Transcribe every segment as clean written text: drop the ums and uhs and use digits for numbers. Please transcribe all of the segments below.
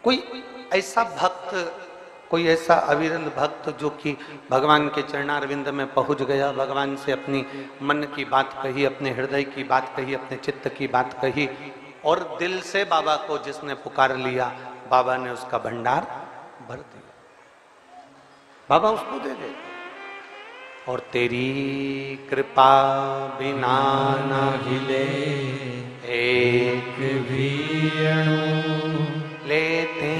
कोई ऐसा भक्त, कोई ऐसा अविरल भक्त जो कि भगवान के चरणारविंद में पहुंच गया, भगवान से अपनी मन की बात कही, अपने हृदय की बात कही, अपने चित्त की बात कही, और दिल से बाबा को जिसने पुकार लिया, बाबा ने उसका भंडार भर दिया, बाबा उसको दे दे। और तेरी कृपा बिना न हिले एक भी अणु, लेते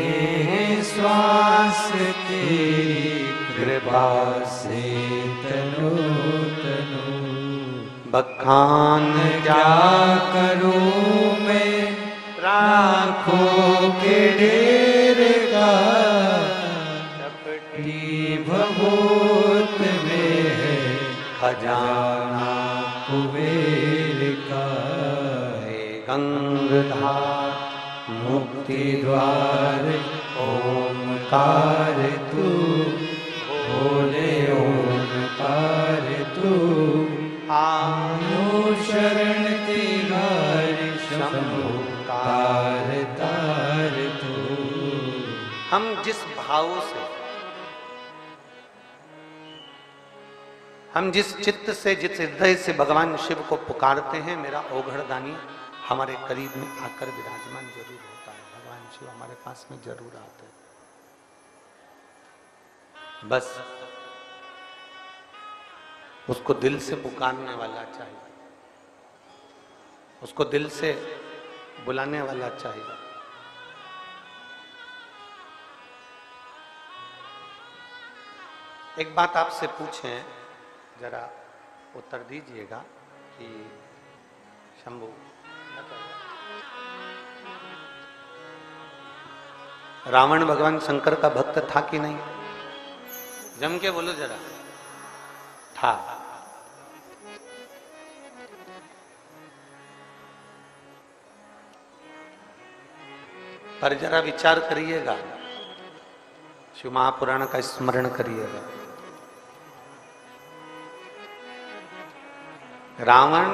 हैं श्वास तेरी कृपा से तनु तनु। बखान क्या करूं मैं राखों के डेरे का, चपटी भभूत में है खजाना कुबेर का। गंगाधार मुक्ति द्वार ओमकार तू, भोले ओमकार तू। आनो शरण तिहारी शंभु तार तार तू। हम जिस भाव से, हम जिस चित्त से, जिस हृदय से भगवान शिव को पुकारते हैं, मेरा ओघड़दानी हमारे करीब में आकर विराजमान जरूर होता है। भगवान शिव हमारे पास में जरूर आते हैं। बस उसको दिल से पुकारने वाला चाहिए, उसको दिल से बुलाने वाला चाहिए। एक बात आपसे पूछें, जरा उत्तर दीजिएगा कि शंभू, रावण भगवान शंकर का भक्त था कि नहीं? जम के बोलो जरा। था। पर जरा विचार करिएगा, शिव महापुराण का स्मरण करिएगा। रावण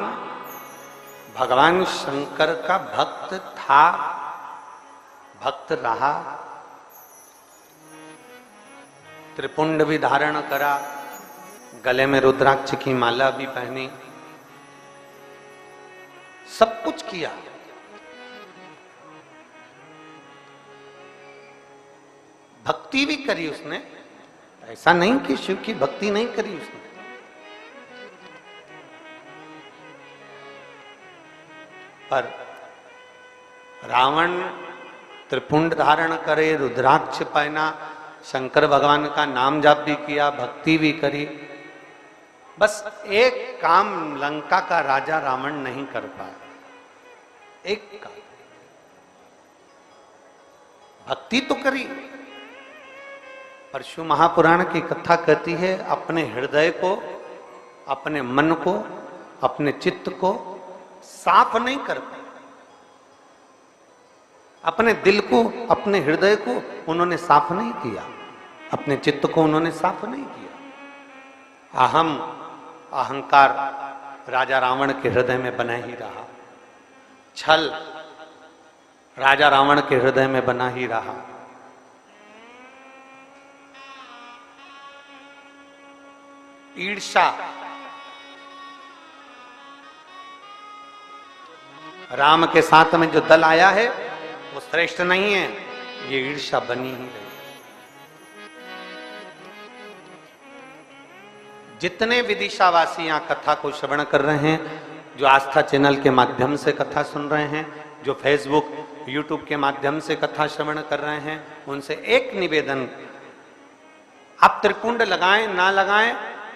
भगवान शंकर का भक्त था, भक्त रहा, त्रिपुंड भी धारण करा, गले में रुद्राक्ष की माला भी पहनी, सब कुछ किया। भक्ति भी करी उसने, ऐसा नहीं कि शिव की भक्ति नहीं करी उसने। पर रावण त्रिपुंड धारण करे, रुद्राक्ष पहना, शंकर भगवान का नाम जाप भी किया, भक्ति भी करी, बस एक काम लंका का राजा रावण नहीं कर पाया। एक काम, भक्ति तो करी, पर शिव महापुराण की कथा कहती है अपने हृदय को, अपने मन को, अपने चित्त को साफ नहीं कर पाए। अपने दिल को, अपने हृदय को उन्होंने साफ नहीं किया, अपने चित्त को उन्होंने साफ नहीं किया। अहम, अहंकार राजा रावण के हृदय में बना ही रहा, छल राजा रावण के हृदय में बना ही रहा। ईर्ष्या राम के साथ में जो दल आया है वो श्रेष्ठ नहीं है, ये ईर्ष्या बनी ही रही। जितने विदिशावासी यहाँ कथा को श्रवण कर रहे हैं, जो आस्था चैनल के माध्यम से कथा सुन रहे हैं, जो फेसबुक यूट्यूब के माध्यम से कथा श्रवण कर रहे हैं, उनसे एक निवेदन, आप त्रिपुंड लगाएं ना लगाएं,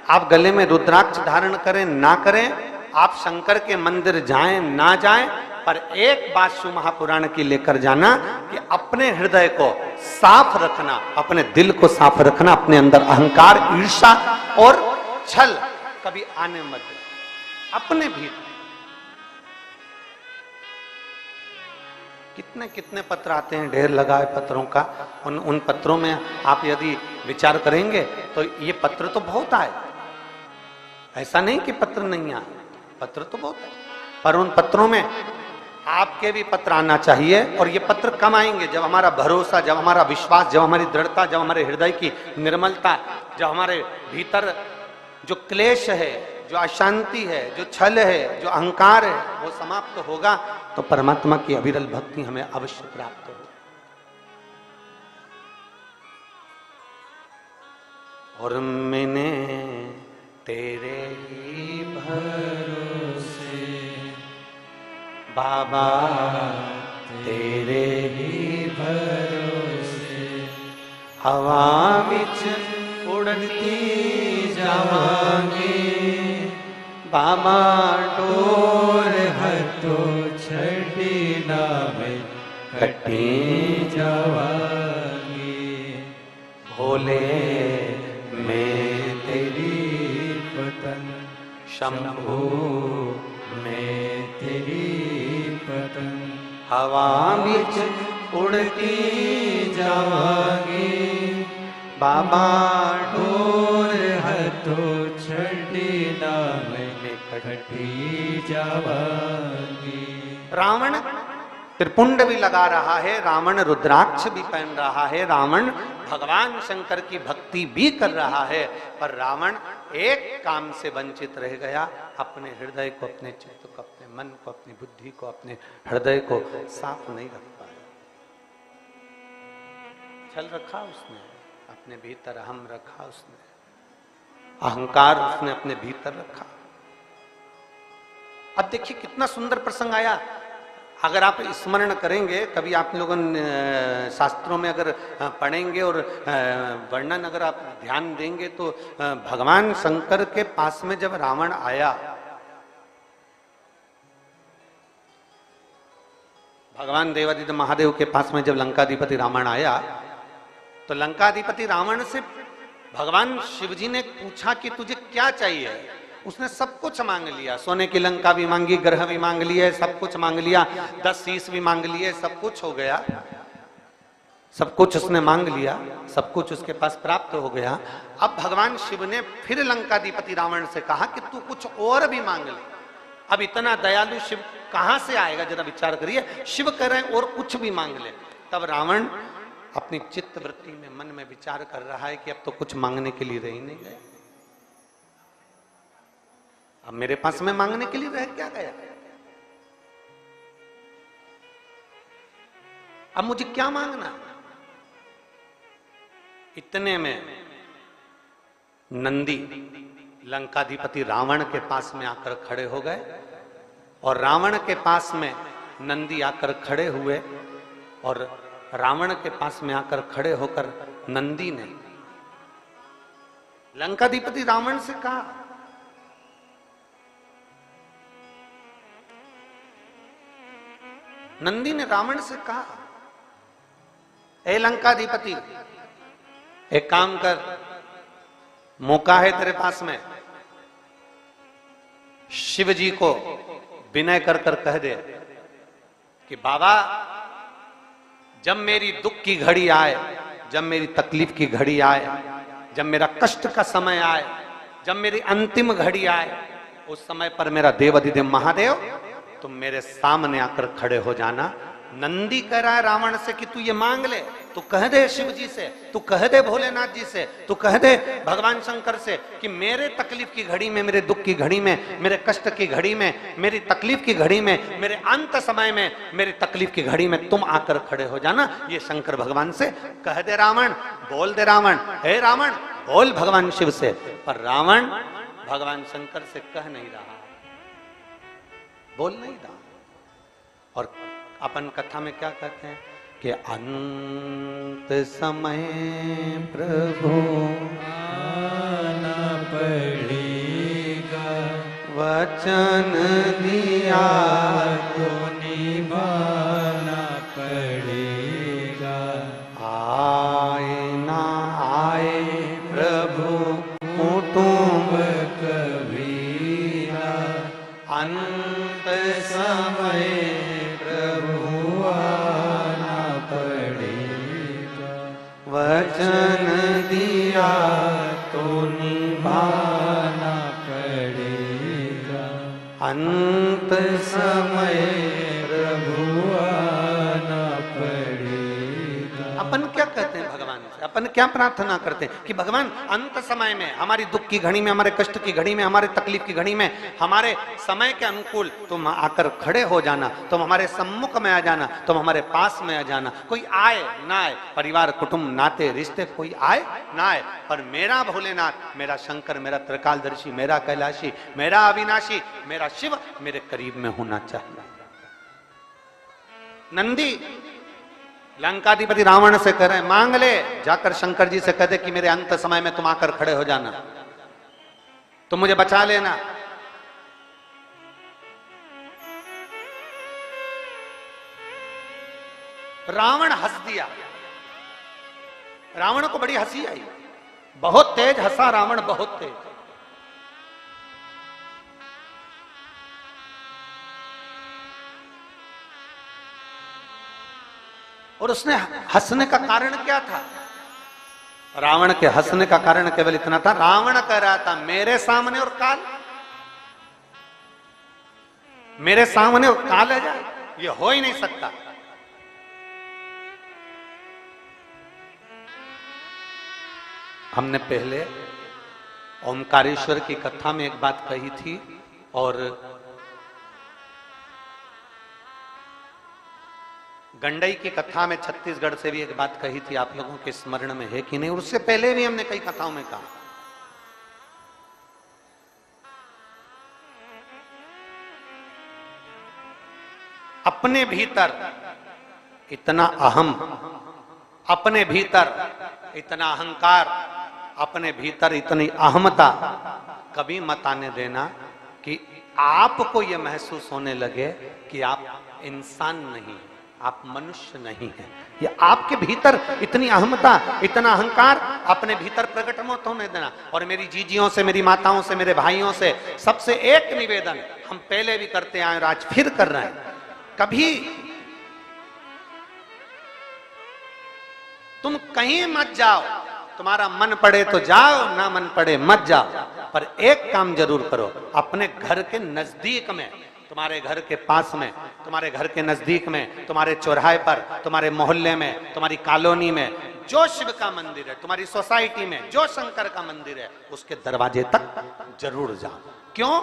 आप गले में रुद्राक्ष धारण करें ना करें, आप शंकर के मंदिर जाएं ना जाएं, पर एक बात शिव महापुराण की लेकर जाना कि अपने हृदय को साफ रखना, अपने दिल को साफ रखना, अपने अंदर अहंकार, ईर्ष्या और छल कभी आने मत देना। अपने भी कितने कितने पत्र आते हैं, ढेर लगा है पत्रों का। उन पत्रों में आप यदि विचार करेंगे तो ये पत्र तो बहुत आए, ऐसा नहीं कि पत्र नहीं आए, पत्र तो बहुत है, पर उन पत्रों में आपके भी पत्र आना चाहिए। और ये पत्र कम आएंगे जब हमारा भरोसा, जब हमारा विश्वास, जब हमारी दृढ़ता, जब हमारे हृदय की निर्मलता, जब हमारे भीतर जो क्लेश है, जो अशांति है, जो छल है, जो अहंकार है, वो समाप्त होगा तो परमात्मा की अविरल भक्ति हमें अवश्य प्राप्त होगी। और मैंने तेरे ही भरोसे बाबा, तेरे ही भरोसे हवा विच उड़ती जावांगे बाबा, डोर हथो छड़ी ना में कटी जावांगे। भोले मैं तेरी पतन, शंभू मैं तेरी पतन, हवा बिच उड़ती जावांगे बाबा, डोर हथो छड़ी ना में कटी जावांगे। रावण त्रिपुंड भी लगा रहा है, रावण रुद्राक्ष भी पहन रहा है, रावण भगवान शंकर की भक्ति भी कर रहा है, पर रावण एक काम से वंचित रह गया, अपने हृदय को, अपने चित्त को, अपने मन को, अपनी बुद्धि को, अपने हृदय को साफ नहीं रख पाया। छल रखा उसने अपने भीतर, अहम रखा उसने, अहंकार उसने अपने भीतर रखा। अब देखिए कितना सुंदर प्रसंग आया। अगर आप स्मरण करेंगे, कभी आप लोगों शास्त्रों में अगर पढ़ेंगे और वर्णन अगर आप ध्यान देंगे तो भगवान शंकर के पास में जब रावण आया, भगवान देवादिदेव महादेव के पास में जब लंकाधिपति रावण आया, तो लंकाधिपति रावण से भगवान शिवजी ने पूछा कि तुझे क्या चाहिए। उसने सब कुछ मांग लिया, सोने की लंका भी मांगी, ग्रह भी मांग लिए, सब कुछ मांग लिया, 10 शीश भी मांग लिए, सब कुछ हो गया, सब कुछ उसने मांग लिया, सब कुछ उसके पास प्राप्त हो गया। अब भगवान शिव ने फिर लंकाधिपति रावण से कहा कि तू कुछ और भी मांग ले। अब इतना दयालु शिव कहां से आएगा, जरा विचार करिए। शिव कह रहे हैं और कुछ भी मांग ले। तब रावण अपनी चित्त वृत्ति में, मन में विचार कर रहा है कि अब तो कुछ मांगने के लिए रह ही नहीं गया, अब मेरे पास में मांगने के लिए रह क्या गया, अब मुझे क्या मांगना। इतने में नंदी लंकाधिपति रावण के पास में आकर खड़े हो गए, और रावण के पास में नंदी आकर खड़े हुए, और रावण के पास में आकर खड़े होकर नंदी ने लंकाधिपति रावण से कहा, नंदी ने रावण से कहा, ए लंकाधिपति, एक काम कर, मौका है तेरे पास में, शिव जी को विनय कर कर कह दे कि बाबा, जब मेरी दुख की घड़ी आए, जब मेरी तकलीफ की घड़ी आए, जब मेरा कष्ट का समय आए, जब मेरी अंतिम घड़ी आए, उस समय पर मेरा देवाधिदेव महादेव तुम मेरे सामने आकर खड़े हो जाना। नंदी कह रहा है रावण से कि तू ये मांग ले, तू कह दे शिव जी से, तू कह दे भोलेनाथ जी से, तू कह दे भगवान शंकर से कि मेरे तकलीफ की घड़ी में, मेरे दुख की घड़ी में, मेरे कष्ट की घड़ी में, मेरी तकलीफ की घड़ी में, मेरे अंत समय में, मेरी तकलीफ की घड़ी में तुम आकर खड़े हो जाना। ये शंकर भगवान से कह दे रावण, बोल दे रावण, हे रावण बोल भगवान शिव से। पर रावण भगवान शंकर से कह नहीं रहा, बोल नहीं रहा। और अपन कथा में क्या कहते हैं कि अंत समय प्रभु आना पड़ेगा, वचन दिया तो निभाना पड़ेगा, आए ना आए प्रभु कुटुंब कबीरा, अंत समय वचन दिया तो निभाना पड़ेगा, अंत समय प्रभु अपन क्या कहते हैं भगवान से, अपन क्या प्रार्थना करते हैं कि भगवान अंत समय में, हमारी दुख की घड़ी में, हमारे कष्ट की घड़ी में, हमारे तकलीफ की घड़ी में, हमारे समय के अनुकूल तुम आकर खड़े हो जाना, तुम हमारे सम्मुख में आ जाना, तुम हमारे पास में आ जाना। कोई आए ना आए, परिवार कुटुंब नाते रिश्ते कोई आए ना आए, पर मेरा भोलेनाथ, मेरा शंकर, मेरा त्रिकालदर्शी, मेरा कैलाशी, मेरा अविनाशी, मेरा शिव मेरे करीब में होना चाहिए। नंदी लंकाधिपति रावण से कह रहे हैं, मांग ले, जाकर शंकर जी से कह दे कि मेरे अंत समय में तुम आकर खड़े हो जाना, तुम मुझे बचा लेना। रावण हंस दिया, रावण को बड़ी हंसी आई, बहुत तेज हंसा रावण, बहुत तेज। और उसने हंसने का कारण क्या था? रावण के हंसने का कारण केवल इतना था, रावण कह रहा था मेरे सामने और काल, मेरे सामने और काल आ जाए, ये हो ही नहीं सकता। हमने पहले ओमकारेश्वर की कथा में एक बात कही थी, और गंडई की कथा में छत्तीसगढ़ से भी एक बात कही थी, आप लोगों के स्मरण में है कि नहीं? उससे पहले भी हमने कई कथाओं में कहा, अपने भीतर इतना अहम, अपने भीतर इतना अहंकार, अपने भीतर इतनी अहमता कभी मत आने देना कि आपको यह महसूस होने लगे कि आप इंसान नहीं, आप मनुष्य नहीं हैं। ये आपके भीतर इतनी अहमता, इतना अहंकार अपने भीतर प्रकट मत होने देना। और मेरी जीजियों से, मेरी माताओं से, मेरे भाइयों से सबसे एक निवेदन, हम पहले भी करते आए और आज फिर कर रहे हैं, कभी तुम कहीं मत जाओ, तुम्हारा मन पड़े तो जाओ, ना मन पड़े मत जाओ, पर एक काम जरूर करो, अपने घर के नजदीक में, तुम्हारे घर के पास में, तुम्हारे घर के नजदीक में, तुम्हारे चौराहे पर, तुम्हारे मोहल्ले में, तुम्हारी कॉलोनी में जो शिव का मंदिर है, तुम्हारी सोसाइटी में जो शंकर का मंदिर है, उसके दरवाजे तक जरूर जाओ। क्यों?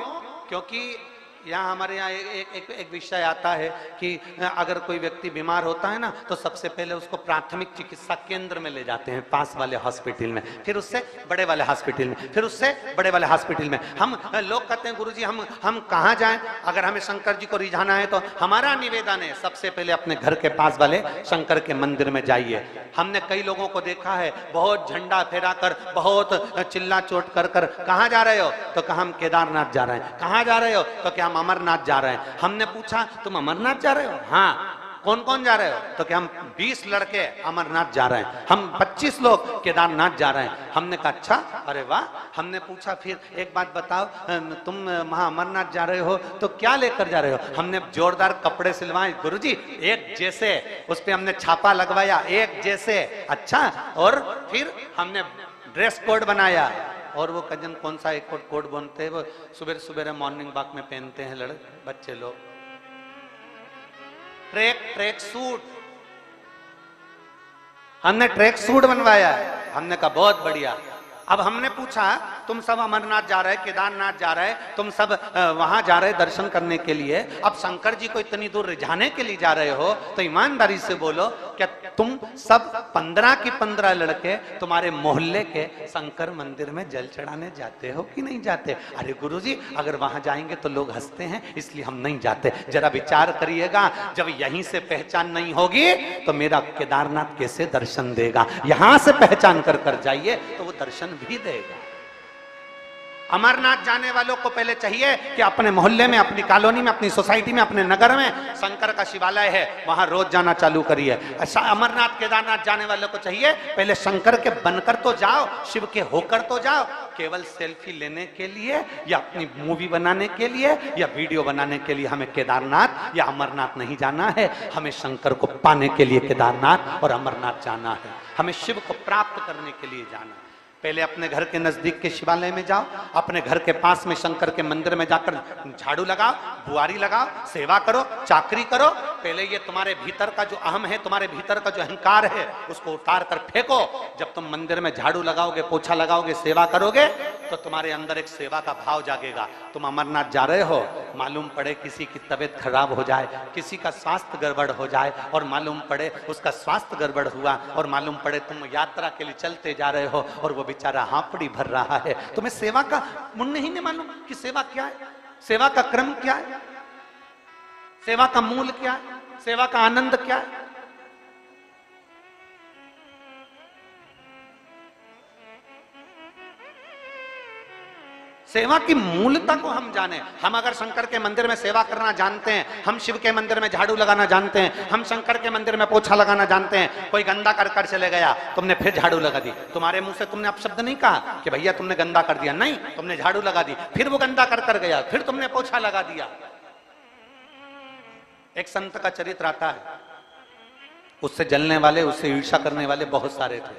क्योंकि यहाँ हमारे यहाँ एक विषय आता है कि अगर कोई व्यक्ति बीमार होता है ना, तो सबसे पहले उसको प्राथमिक चिकित्सा केंद्र में ले जाते हैं, पास वाले हॉस्पिटल में, फिर उससे बड़े वाले हॉस्पिटल में, फिर उससे बड़े वाले हॉस्पिटल में। हम लोग कहते हैं गुरुजी हम कहाँ जाएं? अगर हमें शंकर जी को रिझाना है तो हमारा निवेदन है सबसे पहले अपने घर के पास वाले शंकर के मंदिर में जाइए। हमने कई लोगों को देखा है बहुत झंडा फहरा कर, बहुत चिल्ला चोट कर कर, कहाँ जा रहे हो? तो कहा हम केदारनाथ जा रहे हैं। कहाँ जा रहे हो? तो क्या हम अमरनाथ जा रहे हैं। हमने पूछा तुम अमरनाथ जा रहे हो? हाँ। कौन कौन जा रहे हो? तो क्या हम 20 लड़के अमरनाथ जा रहे हैं, हम 25 लोग केदारनाथ जा रहे हैं। हमने कहा अच्छा, अरे वाह। हमने पूछा फिर एक बात बताओ, तुम वहां अमरनाथ जा रहे हो तो क्या लेकर जा रहे हो? हमने जोरदार कपड़े सिलवाए गुरुजी, एक जैसे, उस पर हमने छापा लगवाया, एक जैसे। अच्छा, और फिर हमने ड्रेस कोड बनाया, और वो कजन कौन सा एक कोड बनते हैं, वो सुबह सुबह मॉर्निंग वॉक में पहनते हैं बच्चे लोग, ट्रैक सूट। हमने ट्रैक सूट बनवाया है। हमने कहा बहुत बढ़िया। अब हमने पूछा तुम सब अमरनाथ जा रहे, केदारनाथ जा रहे, तुम सब वहां जा रहे दर्शन करने के लिए, अब शंकर जी को इतनी दूर रिझाने के लिए जा रहे हो, तो ईमानदारी से बोलो, क्या तुम सब 15 की 15 लड़के तुम्हारे मोहल्ले के शंकर मंदिर में जल चढ़ाने जाते हो कि नहीं जाते? अरे गुरुजी, अगर वहां जाएंगे तो लोग हंसते हैं, इसलिए हम नहीं जाते। जरा विचार करिएगा, जब यहीं से पहचान नहीं होगी तो मेरा केदारनाथ कैसे दर्शन देगा? यहां से पहचान कर कर जाइए तो वो दर्शन भी देगा। अमरनाथ जाने वालों को पहले चाहिए कि अपने मोहल्ले में, अपनी कॉलोनी में, अपनी सोसाइटी में, अपने नगर में शंकर का शिवालय है, वहां रोज जाना चालू करिए। अमरनाथ केदारनाथ जाने वालों को चाहिए पहले शंकर के बनकर तो जाओ, शिव के होकर तो जाओ। केवल सेल्फी लेने के लिए या अपनी मूवी बनाने के लिए या वीडियो बनाने के लिए हमें केदारनाथ या अमरनाथ नहीं जाना है। हमें शंकर को पाने के लिए केदारनाथ और अमरनाथ जाना है, हमें शिव को प्राप्त करने के लिए जाना है। पहले अपने घर के नजदीक के शिवालय में जाओ, अपने घर के पास में शंकर के मंदिर में जाकर झाड़ू लगाओ, बुआरी लगाओ, सेवा करो, चाकरी करो। पहले ये तुम्हारे भीतर का जो अहम है, तुम्हारे भीतर का जो अहंकार है, उसको उतार कर फेंको। जब तुम मंदिर में झाड़ू लगाओगे, पोछा लगाओगे, सेवा करोगे, तो तुम्हारे अंदर एक सेवा का भाव जागेगा। तुम अमरनाथ जा रहे हो, मालूम पड़े किसी की तबीयत खराब हो जाए, किसी का स्वास्थ्य गड़बड़ हो जाए, और मालूम पड़े उसका स्वास्थ्य गड़बड़ हुआ, और मालूम पड़े तुम यात्रा के लिए चलते जा रहे हो और वो बेचारा हांपड़ी भर रहा है, तुम्हें सेवा का मुन्ने ही नहीं मालूम कि सेवा क्या है, सेवा का क्रम क्या है, सेवा का मूल क्या है, सेवा का आनंद क्या है। सेवा की मूलता को हम जाने। हम अगर शंकर के मंदिर में सेवा करना जानते हैं, हम शिव के मंदिर में झाड़ू लगाना जानते हैं, हम शंकर के मंदिर में पोछा लगाना जानते हैं, कोई गंदा कर चले गया, तुमने फिर झाड़ू लगा दी, तुम्हारे मुंह से तुमने अपशब्द नहीं कहा कि भैया तुमने गंदा कर दिया, नहीं, तुमने झाड़ू लगा दी, फिर वो गंदा कर गया, फिर तुमने पोछा लगा दिया। एक संत का चरित्र आता है, उससे जलने वाले, उससे ईर्ष्या करने वाले बहुत सारे थे।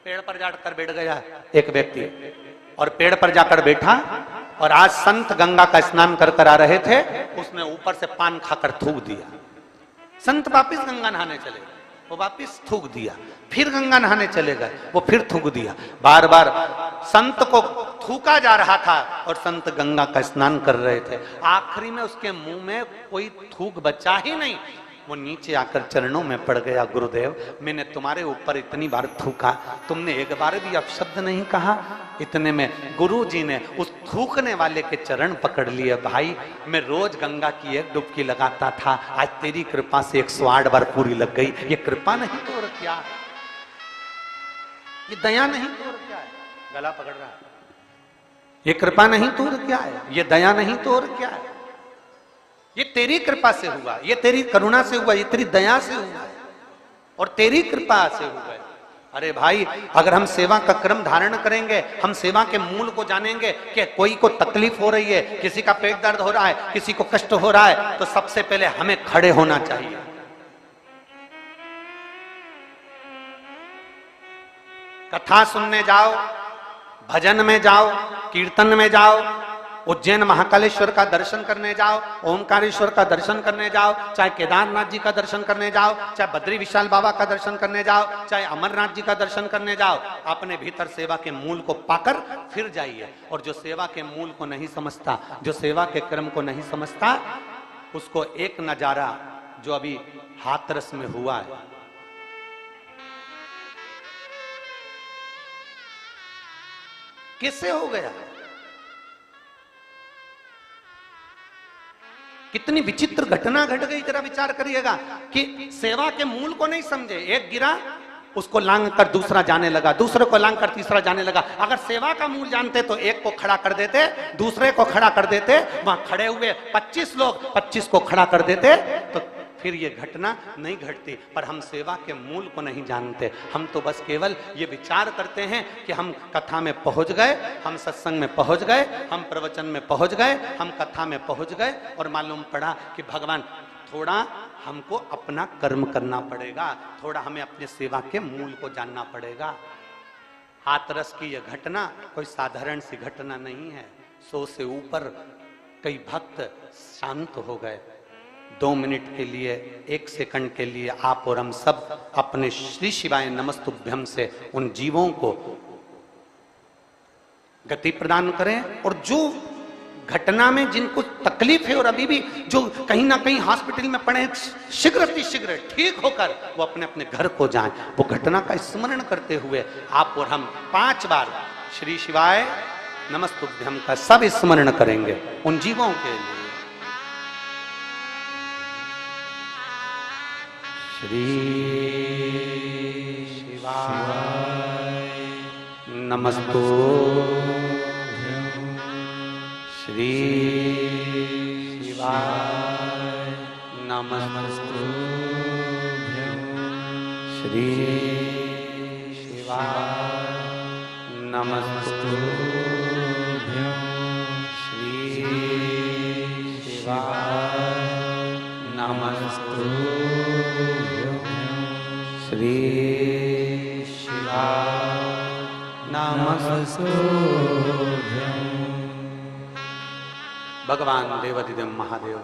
पेड़ पर जाकर बैठ गया एक व्यक्ति, और पेड़ पर जाकर बैठा, और आज संत गंगा का स्नान कर आ रहे थे, उसने ऊपर से पान खाकर थूक दिया। संत वापिस गंगा नहाने चले गए, वो वापिस थूक दिया, फिर गंगा नहाने चले गए, वो फिर थूक दिया। बार बार संत को थूका जा रहा था और संत गंगा का स्नान कर रहे थे। आखिरी में उसके मुंह में कोई थूक बचा ही नहीं, वो नीचे आकर चरणों में पड़ गया, गुरुदेव मैंने तुम्हारे ऊपर इतनी बार थूका, तुमने एक बार भी अपशब्द नहीं कहा। इतने में गुरु जी ने उस थूकने वाले के चरण पकड़ लिए। भाई मैं रोज गंगा की एक डुबकी लगाता था, आज तेरी कृपा से 108 बार पूरी लग गई। ये कृपा नहीं तो और क्या, ये दया नहीं तो और क्या है। गला पकड़ रहा है, ये कृपा नहीं तो और क्या है, ये दया नहीं तो और क्या है। ये तेरी कृपा से हुआ, ये तेरी करुणा से हुआ, ये तेरी दया से हुआ, और तेरी कृपा से हुआ। अरे भाई अगर हम सेवा का क्रम धारण करेंगे, हम सेवा के मूल को जानेंगे कि कोई को तकलीफ हो रही है, किसी का पेट दर्द हो रहा है, किसी को कष्ट हो रहा है, तो सबसे पहले हमें खड़े होना चाहिए। कथा सुनने जाओ, भजन में जाओ, कीर्तन में जाओ, उज्जैन महाकालेश्वर का दर्शन करने जाओ, ओमकारेश्वर का दर्शन करने जाओ, चाहे केदारनाथ जी का दर्शन करने जाओ, चाहे बद्री विशाल बाबा का दर्शन करने जाओ, चाहे अमरनाथ जी का दर्शन करने जाओ, अपने भीतर सेवा के मूल को पाकर फिर जाइए। और जो सेवा के मूल को नहीं समझता, जो सेवा के क्रम को नहीं समझता, उसको एक नजारा जो अभी हाथरस में हुआ है, कैसे हो गया, कितनी विचित्र घटना घट गई। जरा विचार करिएगा कि सेवा के मूल को नहीं समझे, एक गिरा उसको लांग कर दूसरा जाने लगा, दूसरे को लांग कर तीसरा जाने लगा। अगर सेवा का मूल जानते तो एक को खड़ा कर देते, दूसरे को खड़ा कर देते, वहां खड़े हुए 25 लोग 25 को खड़ा कर देते, तो फिर ये घटना नहीं घटती। पर हम सेवा के मूल को नहीं जानते, हम तो बस केवल ये विचार करते हैं कि हम कथा में पहुंच गए, हम सत्संग में पहुंच गए, हम प्रवचन में पहुंच गए, हम कथा में पहुंच गए, और मालूम पड़ा कि भगवान थोड़ा हमको अपना कर्म करना पड़ेगा, थोड़ा हमें अपने सेवा के मूल को जानना पड़ेगा। हाथरस की यह घटना कोई साधारण सी घटना नहीं है। 100 से ऊपर कई भक्त शांत हो गए। 2 मिनट के लिए, 1 सेकंड के लिए आप और हम सब अपने श्री शिवाय नमस्तुभ्यम से उन जीवों को गति प्रदान करें। और जो घटना में जिनको तकलीफ है और अभी भी जो कहीं ना कहीं हॉस्पिटल में पड़े, शीघ्र से शीघ्र ठीक होकर वो अपने अपने घर को जाएं। वो घटना का स्मरण करते हुए आप और हम 5 बार श्री शिवाय नमस्तुभ्यम का सब स्मरण करेंगे उन जीवों के लिए। श्री शिवाय नमस्तुभ्यं, श्री शिवाय नमस्तुभ्यं, श्री शिवाय नमस्तुभ्यं, श्री शिवाय नमस्तुभ्यं, श्री शिवाय नमस्तुभ्यं। भगवान देवाधिदेव महादेव,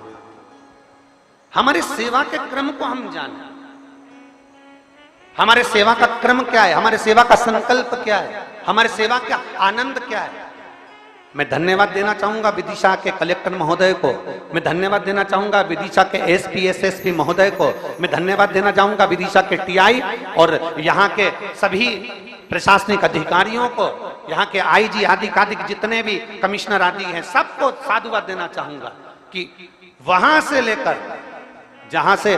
हमारी सेवा के क्रम को हम जाने। हमारे सेवा का क्रम क्या है, हमारे सेवा का संकल्प क्या है, हमारे सेवा का आनंद क्या है। मैं धन्यवाद देना चाहूंगा विदिशा के कलेक्टर महोदय को, मैं धन्यवाद देना चाहूंगा विदिशा के एसपी एसएसपी महोदय को, मैं धन्यवाद देना चाहूंगा विदिशा के टीआई और यहाँ के सभी प्रशासनिक अधिकारियों को, यहाँ के आईजी आदि आदि जितने भी कमिश्नर आदि हैं, सबको साधुवाद देना चाहूंगा कि वहां से लेकर जहां से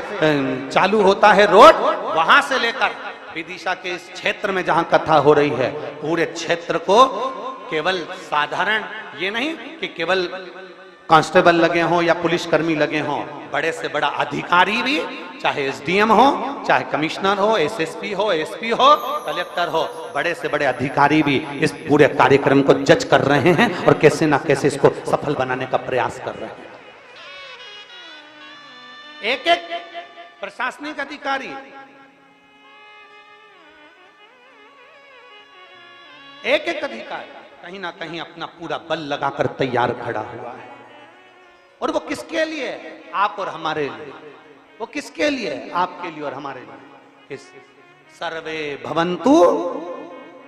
चालू होता है रोड, वहां से लेकर विदिशा के इस क्षेत्र में जहां कथा हो रही है, पूरे क्षेत्र को केवल साधारण ये नहीं कि केवल कांस्टेबल लगे हों या पुलिसकर्मी लगे हों, बड़े से बड़ा अधिकारी भी, चाहे एसडीएम हो, चाहे कमिश्नर हो, एसएसपी हो, एसपी हो, कलेक्टर हो, बड़े से बड़े अधिकारी भी इस पूरे कार्यक्रम को जज कर रहे हैं और कैसे ना कैसे इसको सफल बनाने का प्रयास कर रहे हैं। एक एक प्रशासनिक अधिकारी, एक एक अधिकारी कहीं ना कहीं अपना पूरा बल लगाकर तैयार खड़ा हुआ है। और वो किसके लिए? आप और हमारे लिए। वो किसके लिए? आपके लिए और हमारे लिए। इस सर्वे भवन्तु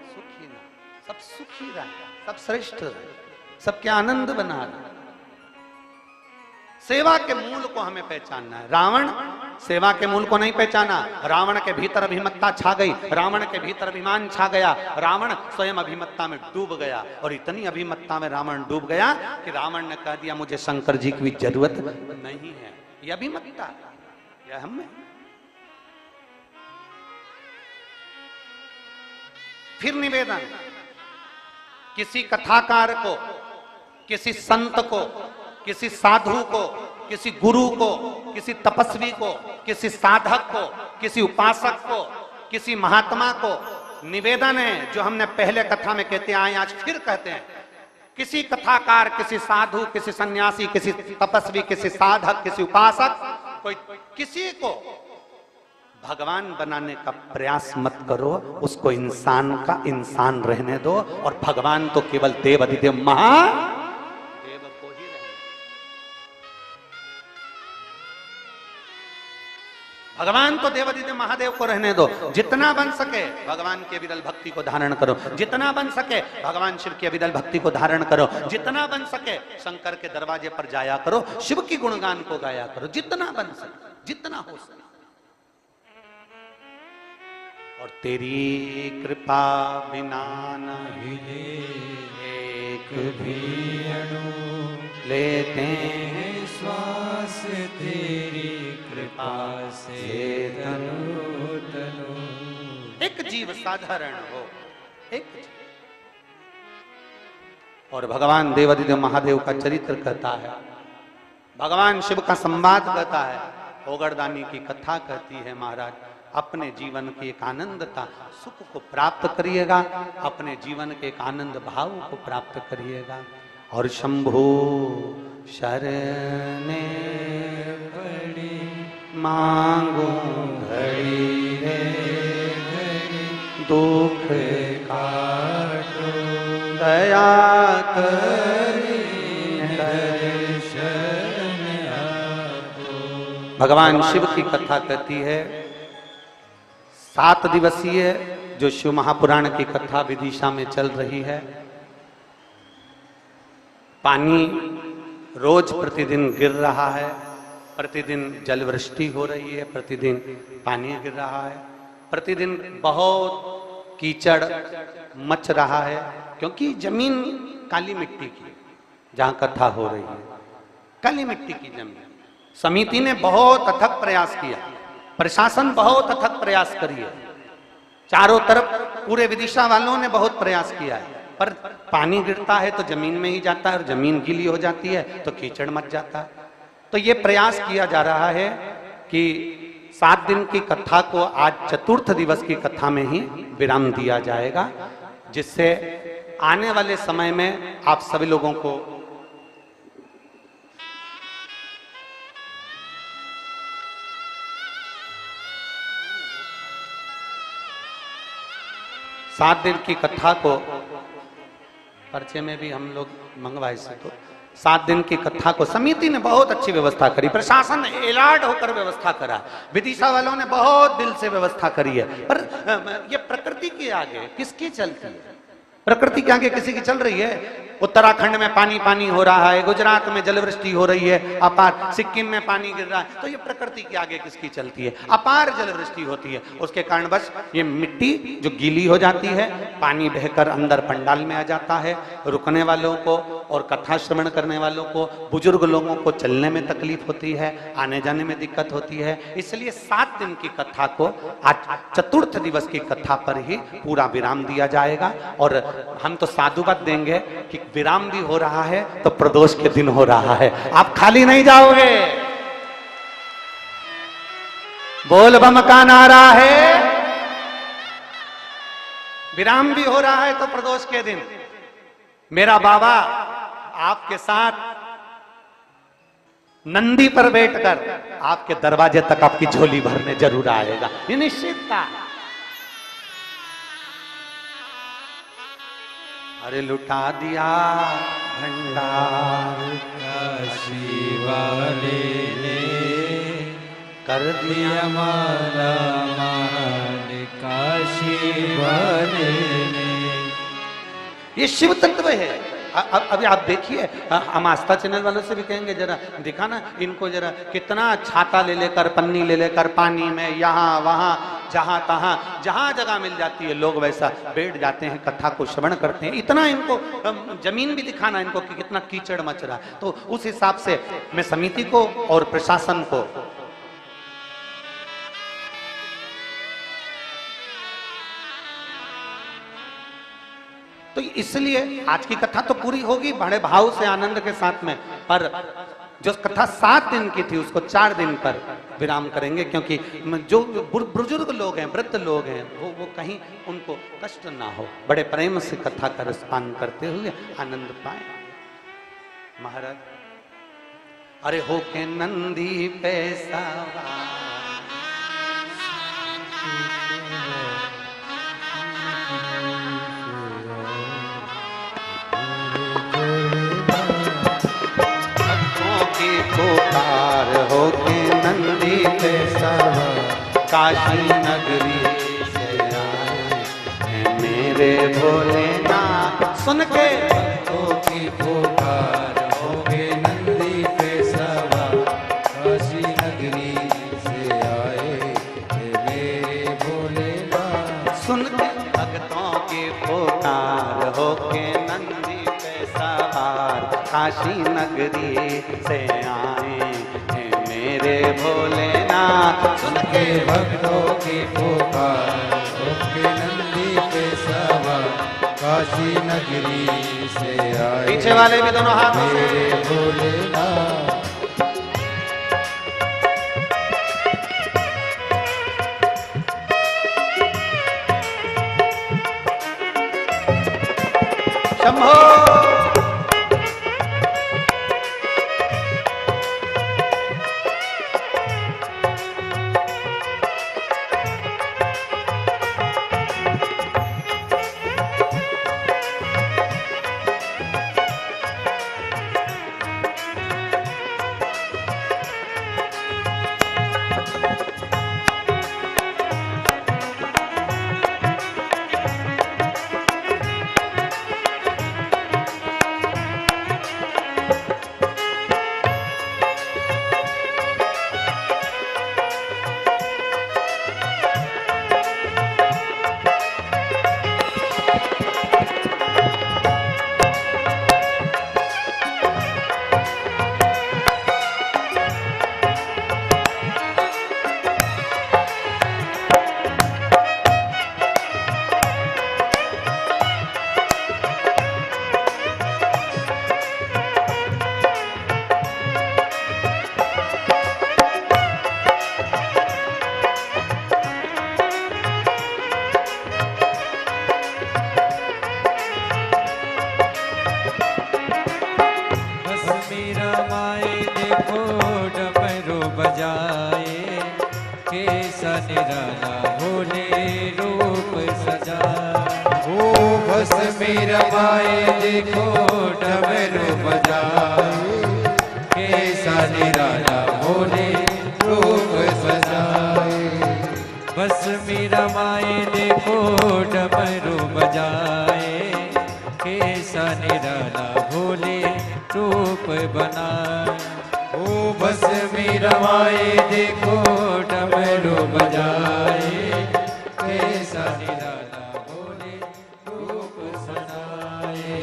सुखिनः, सब सुखी रहे, सब श्रेष्ठ रहे, सबके आनंद बना रहे। सेवा के मूल को हमें पहचानना है। रावण सेवा के मूल को नहीं पहचाना, रावण के भीतर अभिमत्ता छा गई, रावण के भीतर अभिमान छा गया, रावण स्वयं अभिमत्ता में डूब गया। और इतनी अभिमत्ता में रावण डूब गया कि रावण ने कह दिया मुझे शंकर जी की जरूरत नहीं है। ये अभिमत्ता, यह हम में। फिर निवेदन, किसी कथाकार को, किसी संत को, किसी साधु को, किसी गुरु को, किसी तपस्वी को, किसी साधक को, किसी उपासक को, किसी महात्मा को निवेदन है, जो हमने पहले कथा में कहते आए, आज फिर कहते हैं, किसी कथाकार, किसी साधु, किसी सन्यासी, किसी तपस्वी, किसी साधक, किसी उपासक, कोई किसी को भगवान बनाने का प्रयास मत करो, उसको इंसान का इंसान रहने दो। और भगवान तो केवल देव अधिदेव महादेव को ही रहने। भगवान तो देव अधिदेव महादेव को रहने दो। जितना बन सके भगवान की अविरल भक्ति को धारण करो, जितना बन सके भगवान शिव की अविरल भक्ति को धारण करो, जितना बन सके शंकर के दरवाजे पर जाया करो, शिव की गुणगान को गाया करो, जितना बन सके, जितना हो सके। और तेरी कृपा बिना नहीं एक भी अणु लेते हैं श्वास, तेरी कृपा से तनु तनु। एक जीव साधारण हो, एक जीव। और भगवान देवाधिदेव महादेव का चरित्र कहता है, भगवान शिव का संवाद कहता है, ओगरदानी की कथा कहती है, महाराज अपने जीवन के एक आनंदता सुख को प्राप्त करिएगा, अपने जीवन के एक आनंद भाव को प्राप्त करिएगा। और शंभो शरणे पड़ी मांगो घड़ी रे घड़ी, दुख काटो दया करी दर्शन आपो। भगवान शिव की कथा कहती है, 7 दिवसीय जो शिव महापुराण की कथा विदिशा में चल रही है। पानी रोज प्रतिदिन गिर रहा है, प्रतिदिन जलवृष्टि हो रही है, प्रतिदिन पानी गिर रहा है, प्रतिदिन बहुत कीचड़ मच रहा है, क्योंकि जमीन काली मिट्टी की, जहां कथा हो रही है काली मिट्टी की जमीन। समिति ने बहुत अथक प्रयास किया, प्रशासन बहुत अथक प्रयास करिए, चारों तरफ पूरे विदिशा वालों ने बहुत प्रयास किया है, पर पानी गिरता है तो जमीन में ही जाता है, और जमीन गीली हो जाती है तो कीचड़ मच जाता है। तो ये प्रयास किया जा रहा है कि 7 दिन की कथा को आज चतुर्थ दिवस की कथा में ही विराम दिया जाएगा, जिससे आने वाले समय में आप सभी लोगों को 7 दिन की कथा को परिचय में भी हम लोग मंगवाए से, तो 7 दिन की कथा को समिति ने बहुत अच्छी व्यवस्था करी, प्रशासन एलार्ट होकर व्यवस्था करा, विदिशा वालों ने बहुत दिल से व्यवस्था करी है। पर ये प्रकृति के आगे किसकी चलती है? प्रकृति के आगे किसी की चल रही है? उत्तराखंड में पानी पानी हो रहा है, गुजरात में जलवृष्टि हो रही है अपार, सिक्किम में पानी गिर रहा है, तो ये प्रकृति के आगे किसकी चलती है? अपार जलवृष्टि होती है, उसके कारण बस ये मिट्टी जो गीली हो जाती है, पानी बहकर अंदर पंडाल में आ जाता है, रुकने वालों को और कथा श्रवण करने वालों को, बुजुर्ग लोगों को चलने में तकलीफ होती है, आने जाने में दिक्कत होती है। इसलिए 7 दिन की कथा को आज चतुर्थ दिवस की कथा पर ही पूरा विराम दिया जाएगा। और हम तो साधुवाद देंगे कि विराम भी हो रहा है तो प्रदोष के दिन हो रहा है, आप खाली नहीं जाओगे। बोल बम का नारा है, विराम भी हो रहा है तो प्रदोष के दिन मेरा बाबा आपके साथ नंदी पर बैठकर आपके दरवाजे तक आपकी झोली भरने जरूर आएगा, ये निश्चित था। अरे लुटा दिया भंडार काशी वाले ने, कर दिया माला माल काशी वाले ने। ये शिव तत्व है। अभी आप देखिए, हम आस्था चैनल वालों से भी कहेंगे जरा दिखा ना इनको, जरा कितना छाता ले लेकर, पन्नी ले लेकर पानी में यहाँ वहाँ जहाँ तहाँ जहाँ जगह मिल जाती है लोग वैसा बैठ जाते हैं, कथा को श्रवण करते हैं। इतना इनको जमीन भी दिखाना इनको कि कितना कीचड़ मच रहा है। तो उस हिसाब से मैं समिति को और प्रशासन को तो इसलिए आज की कथा तो पूरी होगी बड़े भाव से आनंद के साथ में, पर जो कथा 7 दिन की थी उसको 4 दिन पर विराम करेंगे, क्योंकि जो बुजुर्ग लोग हैं, वृद्ध लोग हैं, वो कहीं उनको कष्ट ना हो, बड़े प्रेम से कथा का रसपान करते हुए आनंद पाए। महाराज अरे हो के नंदी पे सवार, पुकार हो के नंदी पे सवार, काशी नगरी से आए हैं मेरे भोलेनाथ। सुन के भक्तों की पुकार हो के नंदी पे सवार, काशी नगरी से आए हैं मेरे भोलेनाथ। सुन के भक्तों की पुकार हो के नंदी पे सवार, काशी नगरी से आए हैं मेरे भोलेनाथ। सुन के भक्तों की पुकार हो के नंदी पे सवार, काशी नगरी से आए पीछे वाले भी दोनों हाथों से मेरे भोलेनाथ। शंभो। में रमाए देखो डमरू बजाए, कैसा निराला भोले रूप सजाए। बस में रमाए देखो डमरू बजाए, कैसा निराला भोले रूप बनाए। ओ बस में रमाए देखो डमरू बजाए, कैसा निराला भोले रूप सजाए।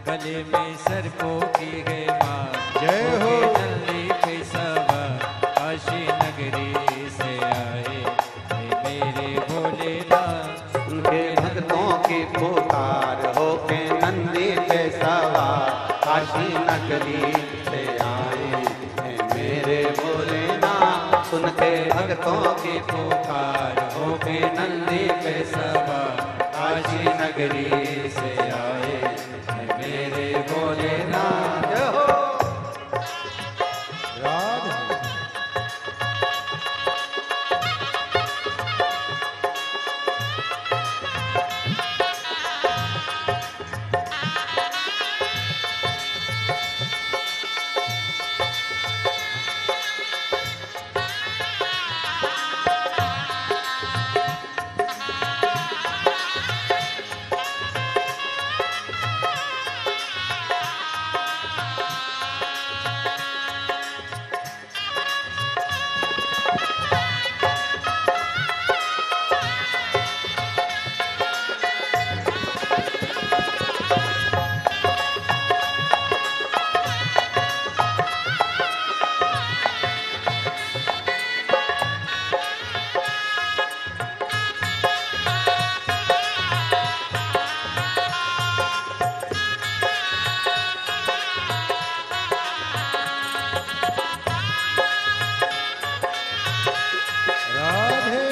गले में सर्पों की है माँ, जय हो। नल्ली पे सवार काशी नगरी से आए, हे मेरे भोलेनाथ। उनके भक्तों की पुकार हो के नंदी पे सवार काशी नगरी से आए, हे मेरे भोलेनाथ। सुन के भक्तों की पुकार हो के नंदी पे सवार काशी नगरी से आए, हे मेरे भोलेनाथ। जय हो। राधे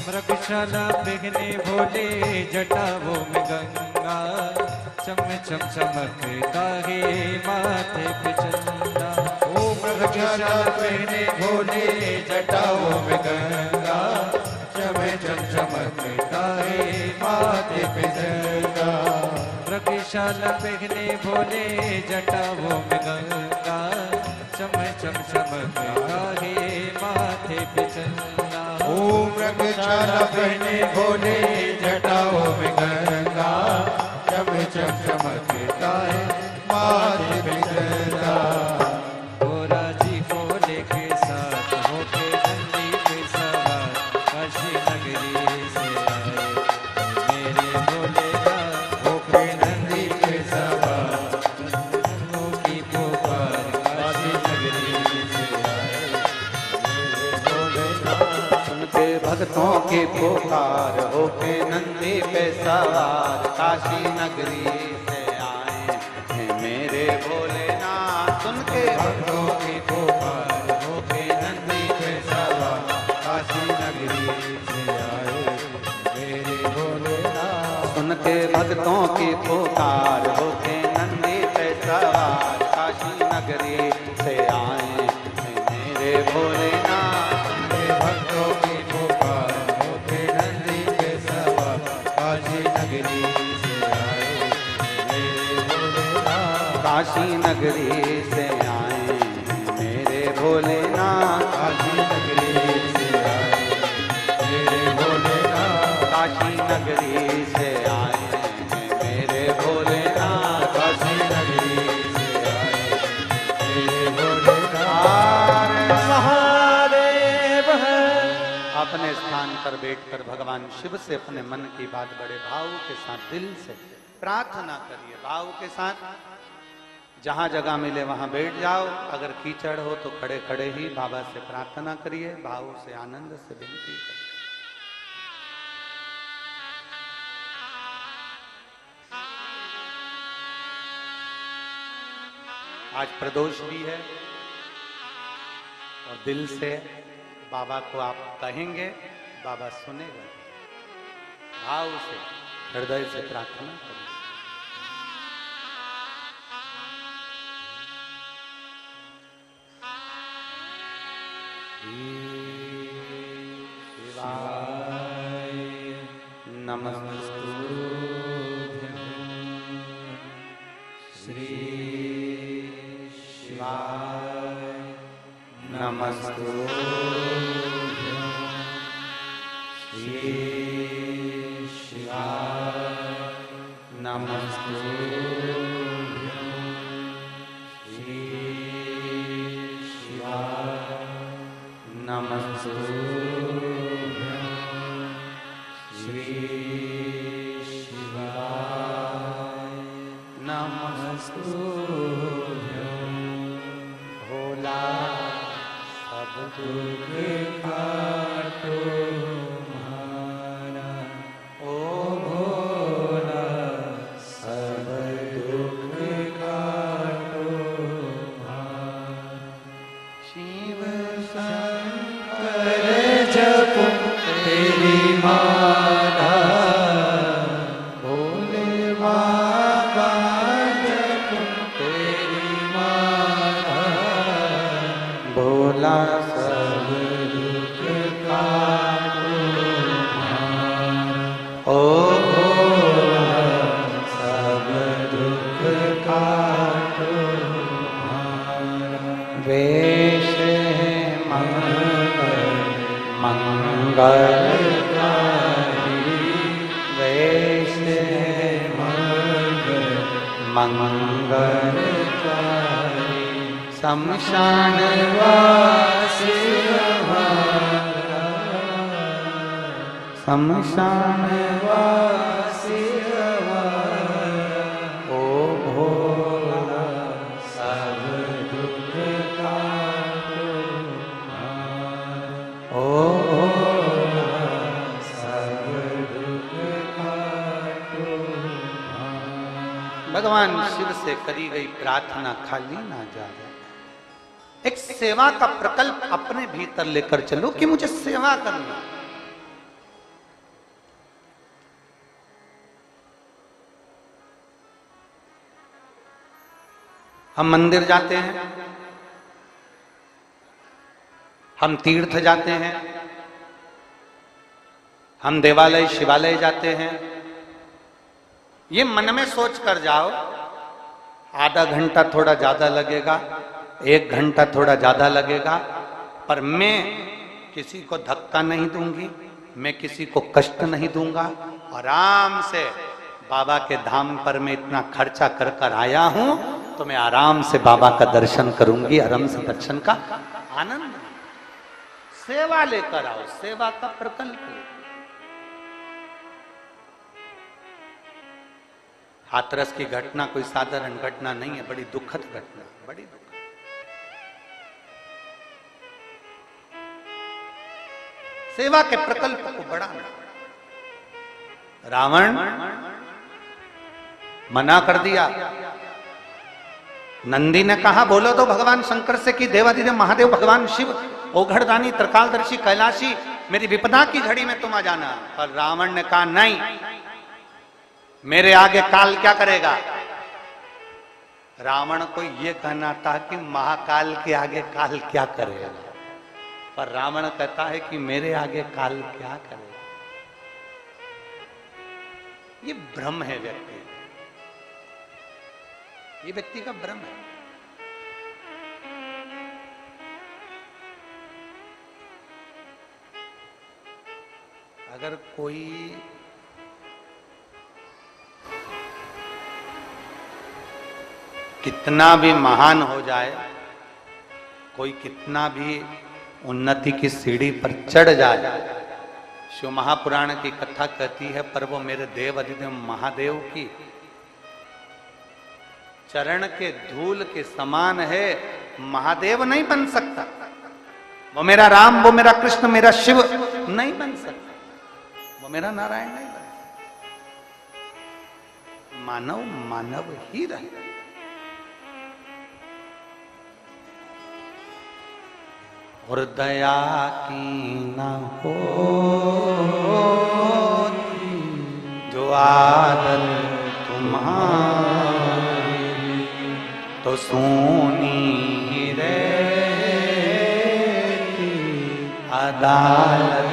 मृगशाला बिघने भोले जटाओं में गंगा, चम चम चमकता है माथे पे चंदा। ओ मृगशाला बिघने भोले जटाओं में गंगा, चम चम चमकता है माथे पे चंदा। मृगशाला बिघने भोले जटाओं में गंगा, चम चम चमकता है माथे पे चंदा। ओ मृगशाला बहने भोले जटाओं में गंगा, चम चम चमकता है माथे पे चंदा। गोरा जी भोले के साथ होके नंदी पे सवार काशी नगरी से आए, मेरे भोलेनाथ। होके नंदी पे सवार भक्तों की पुकार काशी नगरी से आए, मेरे भोलेनाथ। सुन के भक्तों की पुकार हो के नंदी पे सवार काशी नगरी से आए, हे मेरे भोलेनाथ। सुन के भक्तों की पुकार होके नंदी पे सवार काशी नगरी से आए, मेरे भोलेनाथ। सुन के भक्तों की पुकार हो के नंदी पे सवार काशी नगरी से आए, हे मेरे भोलेनाथ। भक्तों की पुकार होके नंदी पे सवार काशी नगरी से आए, मेरे काशी नगरी से आए मेरे भोलेनाथ, काशी नगरी से आए मेरे भोलेनाथ, काशी नगरी से आए मेरे भोलेनाथ, काशी नगरी से आए मेरे भोलेनाथ। महादेव है। अपने स्थान पर बैठकर भगवान शिव से अपने मन की बात बड़े भाव के साथ दिल से प्रार्थना करिए। भाव के साथ जहां जगह मिले वहां बैठ जाओ, अगर कीचड़ हो तो खड़े खड़े ही बाबा से प्रार्थना करिए, भाव से आनंद से विनती करिए। आज प्रदोष भी है और दिल से बाबा को आप कहेंगे, बाबा सुनेगा। भाव से हृदय से प्रार्थना करिए। शिवाय नमस्तुभ्यं श्री शिवाय नमस्तुभ्यं श्री शिवाय नमस्तुभ्यं श्री शिवाय नमस्तुभ्यं श्री शिवाय नमस्तुभ्यं। भोला सब दुख काटो हमारा, ओ भोला सब दुख काटो हमारा। शिव शंकर जपो तेरी माला, भोले बाबा जपो तेरी माला, भोला सब दुख काटो हमारा, ओ भोला सब दुख काटो हमारा। वेश है मंगलकारी, वेश है मंगलकारी, शमशान वासी हमारा, शमशान वासी हमारा, ओ भोला सब दुख काटो हमारा, ओ भोला सब दुख काटो हमारा। भगवान शिव से करी गई प्रार्थना खाली ना जाए। एक सेवा का प्रकल्प अपने भीतर लेकर चलो कि मुझे सेवा करना। हम मंदिर जाते हैं, हम तीर्थ जाते हैं, हम देवालय शिवालय जाते हैं। ये मन में सोच कर जाओ, आधा घंटा थोड़ा ज्यादा लगेगा, 1 घंटा थोड़ा ज्यादा लगेगा, पर मैं किसी को धक्का नहीं दूंगी, मैं किसी को कष्ट नहीं दूंगा। आराम से बाबा के धाम पर मैं इतना खर्चा कर कर आया हूं, तो मैं आराम से बाबा का दर्शन करूंगी, आराम से दर्शन का आनंद। सेवा लेकर आओ, सेवा का प्रकल्प। हाथरस की घटना कोई साधारण घटना नहीं है, बड़ी दुखद घटना, बड़ी दुखद। सेवा के प्रकल्प को बढ़ाना। रावण मना कर दिया। नंदी ने कहा बोलो तो भगवान शंकर से कि देवाधिदेव महादेव भगवान शिव ओघड़दानी त्रिकालदर्शी कैलाशी मेरी विपदा की घड़ी में तुम आ जाना। पर रावण ने कहा नहीं, मेरे आगे काल क्या करेगा। रावण को यह कहना था कि महाकाल के आगे काल क्या करेगा, पर रावण कहता है कि मेरे आगे काल क्या करेगा। ये भ्रम है व्यक्ति। ये व्यक्ति का भ्रम है। अगर कोई कितना भी महान हो जाए, कोई कितना भी उन्नति की सीढ़ी पर चढ़ जाए, शिव महापुराण की कथा कहती है, पर वो मेरे देव अधिदेव महादेव की चरण के धूल के समान है, महादेव नहीं बन सकता। वो मेरा राम, वो मेरा कृष्ण, मेरा शिव नहीं बन सकता, वो मेरा नारायण नहीं बन सकता। मानव मानव ही रहे। और दया की न हो जो आदत तुम्हारी, तो सोनी रहती अदालत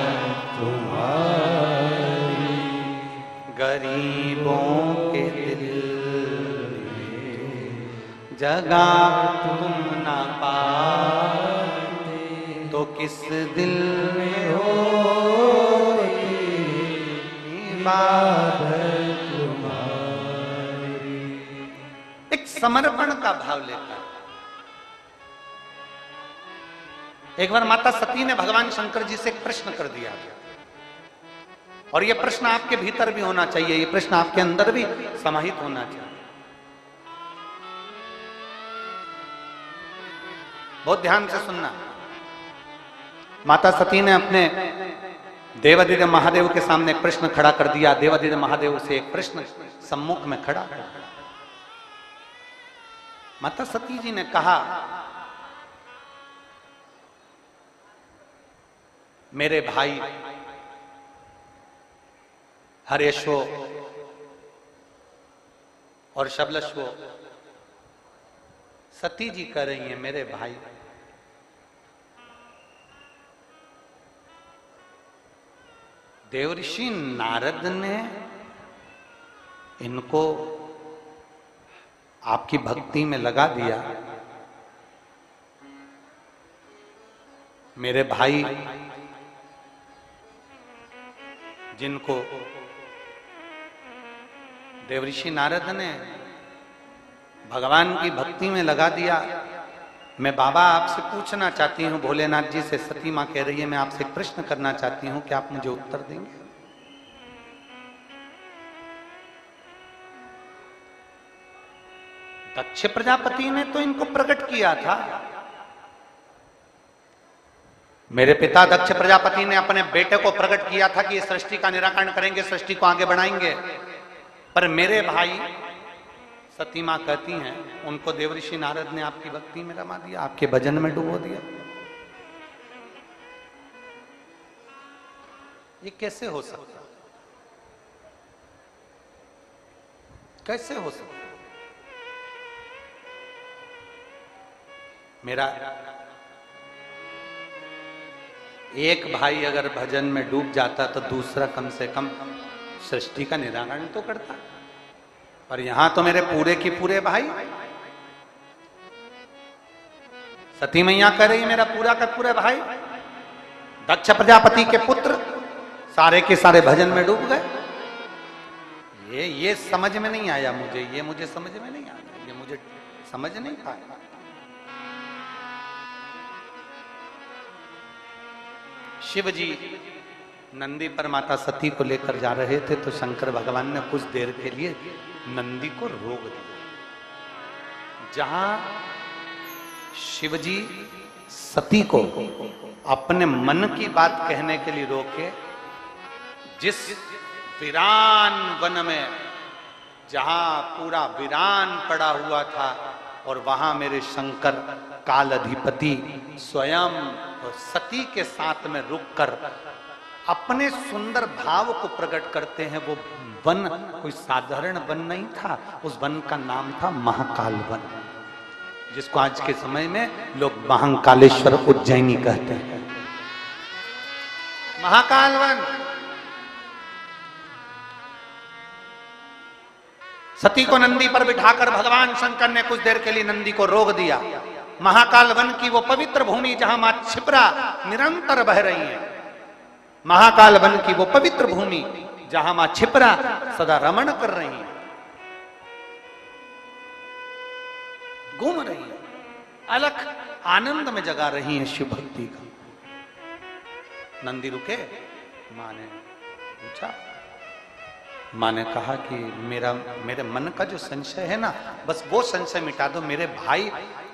तुम्हारी। गरीबों के दिल जगा तुम ना पाते, तो किस दिल में हो इबादत तुम्हारी। एक समर्पण का भाव लेकर एक बार माता सती ने भगवान शंकर जी से एक प्रश्न कर दिया, और यह प्रश्न आपके भीतर भी होना चाहिए, ये प्रश्न आपके अंदर भी समाहित होना चाहिए। बहुत ध्यान से सुनना। माता सती ने अपने देवादिदेव महादेव के सामने एक प्रश्न खड़ा कर दिया। देवादिदेव महादेव से एक प्रश्न सम्मुख में खड़ा। माता सती जी ने कहा, मेरे भाई हरेशो और शबलशो, सती जी कह रही हैं मेरे भाई, देवऋषि नारद ने इनको आपकी भक्ति में लगा दिया। मेरे भाई जिनको देवऋषि नारद ने भगवान की भक्ति में लगा दिया, मैं बाबा आपसे पूछना चाहती हूँ, भोलेनाथ जी से सती माँ कह रही है, मैं आपसे एक प्रश्न करना चाहती हूँ, क्या आप मुझे उत्तर देंगे? दक्ष प्रजापति ने तो इनको प्रकट किया था। मेरे पिता दक्ष प्रजापति ने अपने बेटे को प्रकट किया था कि ये सृष्टि का निराकरण करेंगे, सृष्टि को आगे बढ़ाएंगे। पर मेरे भाई सती मां कहती हैं, उनको देवऋषि नारद ने आपकी भक्ति में रमा दिया, आपके भजन में डुबो दिया। ये कैसे हो सकता? कैसे हो सकता? मेरा एक भाई अगर भजन में डूब जाता तो दूसरा कम से कम सृष्टि का निराकरण तो करता। पर यहां तो मेरे पूरे की पूरे भाई, सती मैया कह रही मेरा पूरा का पूरे भाई दक्ष प्रजापति के पुत्र सारे के सारे भजन में डूब गए। ये समझ में नहीं आया मुझे, ये मुझे समझ में नहीं आया, ये मुझे समझ नहीं पाया। शिव जी नंदी पर माता सती को लेकर जा रहे थे तो शंकर भगवान ने कुछ देर के लिए नंदी को रोक दिया। जहां शिव जी सती को अपने मन की बात कहने के लिए रोके, जिस वीरान वन में जहां पूरा वीरान पड़ा हुआ था, और वहां मेरे शंकर काल अधिपति स्वयं और सती के साथ में रुककर अपने सुंदर भाव को प्रकट करते हैं। वो वन कोई साधारण वन नहीं था, उस वन का नाम था महाकाल वन, जिसको आज के समय में लोग महाकालेश्वर उज्जैनी कहते हैं। महाकाल वन। सती को नंदी पर बिठाकर भगवान शंकर ने कुछ देर के लिए नंदी को रोक दिया। महाकाल वन की वो पवित्र भूमि जहां मां क्षिप्रा निरंतर बह रही है, महाकाल वन की वो पवित्र भूमि जहां मां क्षिप्रा सदा रमण कर रही है, घूम रही है, अलख आनंद में जगा रही है शिव भक्ति का। नंदी रुके, मां ने पूछा, मां ने कहा कि मेरे मन का जो संशय है ना, बस वो संशय मिटा दो। मेरे भाई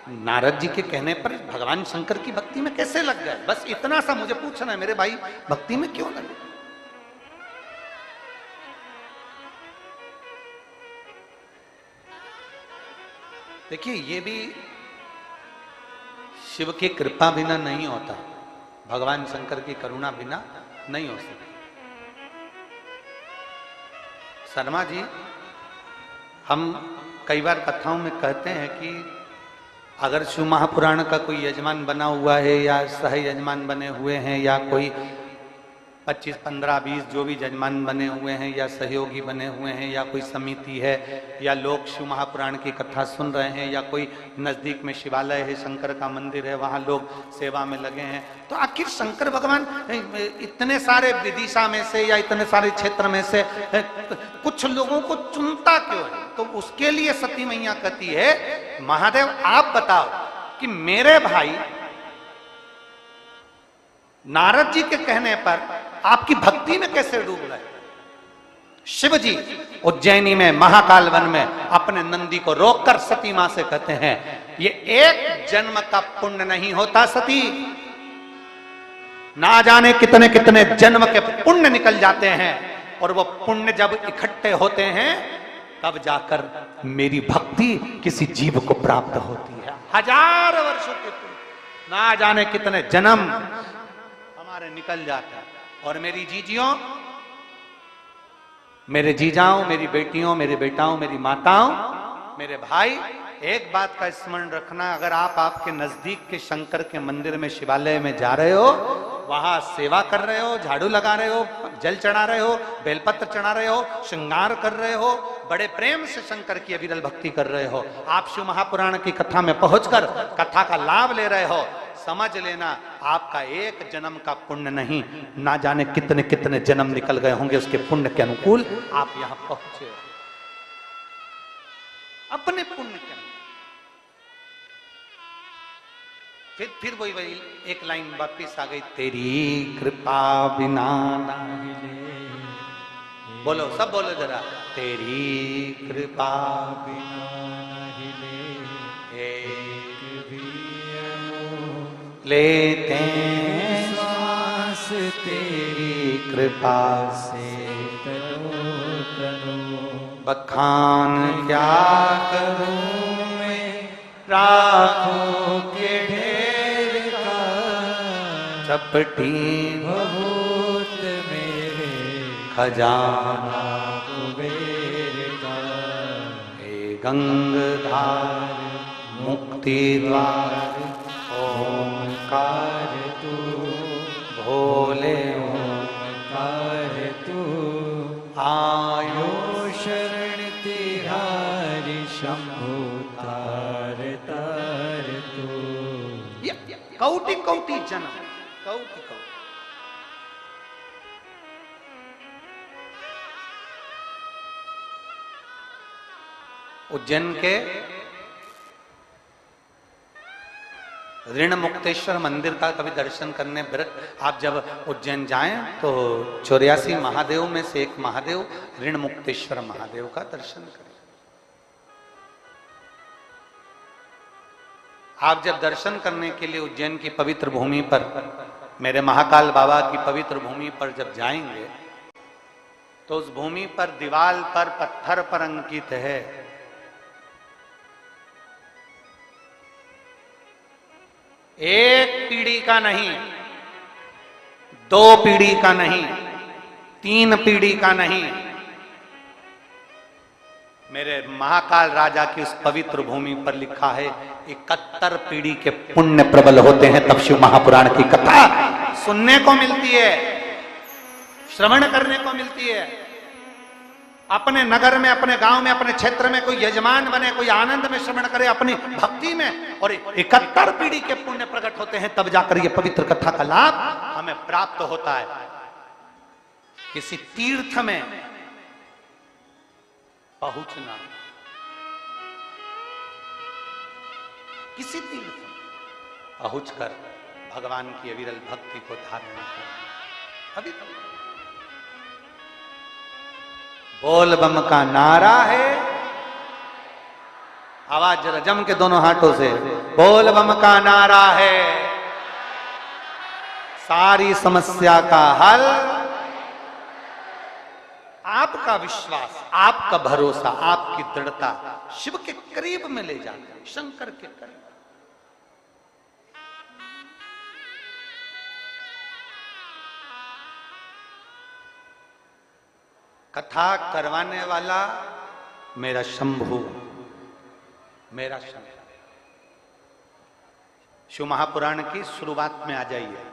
नारद जी के कहने पर भगवान शंकर की भक्ति में कैसे लग गए, बस इतना सा मुझे पूछना है, मेरे भाई भक्ति में क्यों लगे। देखिए, ये भी शिव की कृपा बिना नहीं होता, भगवान शंकर की करुणा बिना नहीं हो सकती। शर्मा जी, हम कई बार कथाओं में कहते हैं कि अगर शिव महापुराण का कोई यजमान बना हुआ है या सह यजमान बने हुए हैं या कोई 25, 15, 20 जो भी यजमान बने हुए हैं या सहयोगी बने हुए हैं या कोई समिति है या लोग शिव महापुराण की कथा सुन रहे हैं या कोई नजदीक में शिवालय है, शंकर का मंदिर है, वहां लोग सेवा में लगे हैं, तो आखिर शंकर भगवान इतने सारे विदिशा में से या इतने सारे क्षेत्र में से कुछ लोगों को चुनता क्यों है। तो उसके लिए सती मैया कहती है, महादेव आप बताओ कि मेरे भाई नारद जी के कहने पर आपकी भक्ति में कैसे डूब गए। शिव जी उज्जैनी में महाकाल वन में अपने नंदी को रोककर सती मां से कहते हैं, ये एक जन्म का पुण्य नहीं होता सती, ना जाने कितने कितने जन्म के पुण्य निकल जाते हैं, और वो पुण्य जब इकट्ठे होते हैं तब जाकर मेरी भक्ति किसी जीव को प्राप्त होती है। 1000 वर्षों के पुण्य, ना जाने कितने जन्म हमारे निकल जाता है। और मेरी जीजियों, मेरे जीजाओं, मेरी बेटियों, मेरे बेटाओं, मेरी माताओं, मेरे भाई, एक बात का स्मरण रखना, अगर आप आपके नजदीक के शंकर के मंदिर में, शिवालय में जा रहे हो, वहां सेवा कर रहे हो, झाड़ू लगा रहे हो, जल चढ़ा रहे हो, बेलपत्र चढ़ा रहे हो, श्रृंगार कर रहे हो, बड़े प्रेम से शंकर की अविरल भक्ति कर रहे हो, आप शिव महापुराण की कथा में पहुंचकर कथा का लाभ ले रहे हो, समझ लेना आपका एक जन्म का पुण्य नहीं, ना जाने कितने कितने जन्म निकल गए होंगे उसके पुण्य के अनुकूल आप यहां पहुंचे, अपने पुण्य के अनुकूल। फिर वही एक लाइन वापिस आ गई, तेरी कृपा बिना नहीं, बोलो सब बोलो जरा, तेरी कृपा बिना नहीं लेते हैं श्वास, तेरी कृपा से तनो तनो, बखान क्या करूं मैं राखों के ढेर का, चपटी बहुत मेरे खजाना कुबेर का, हे गंगाधार मुक्ति द्वार ओंकार तू, भोले ओंकार तू, आयो शरण तिहारी शंभु तार तार तू। कौटि कौटि जन्म, कौटि कौटि। उज्जैन के ऋण मुक्तेश्वर मंदिर का कभी दर्शन करने, आप जब उज्जैन जाएं तो 84 महादेव में से एक महादेव ऋण मुक्तेश्वर महादेव का दर्शन करें। आप जब दर्शन करने के लिए उज्जैन की पवित्र भूमि पर, मेरे महाकाल बाबा की पवित्र भूमि पर जब जाएंगे तो उस भूमि पर दीवाल पर पत्थर पर अंकित है, एक पीढ़ी का नहीं, 2 पीढ़ी का नहीं, 3 पीढ़ी का नहीं, मेरे महाकाल राजा की उस पवित्र भूमि पर लिखा है 71 पीढ़ी के पुण्य प्रबल होते हैं, तब शिव महापुराण की कथा सुनने को मिलती है, श्रवण करने को मिलती है। अपने नगर में, अपने गांव में, अपने क्षेत्र में कोई यजमान बने, कोई आनंद में श्रवण करे अपनी भक्ति में, और 71 पीढ़ी के पुण्य प्रकट होते हैं, तब जाकर ये पवित्र कथा का लाभ हमें प्राप्त होता है। किसी तीर्थ में पहुंचना, किसी तीर्थ में पहुंचकर भगवान की अविरल भक्ति को धारण करना। अभी बोल बम का नारा है, आवाज जरा जम के दोनों हाथों से, बोल बम का नारा है, सारी समस्या का हल, आपका विश्वास, आपका भरोसा, आपकी दृढ़ता शिव के करीब में ले जाता है, शंकर के करीब। कथा करवाने वाला मेरा शंभु, मेरा शंकर। शिव महापुराण की शुरुआत में आ जाइए।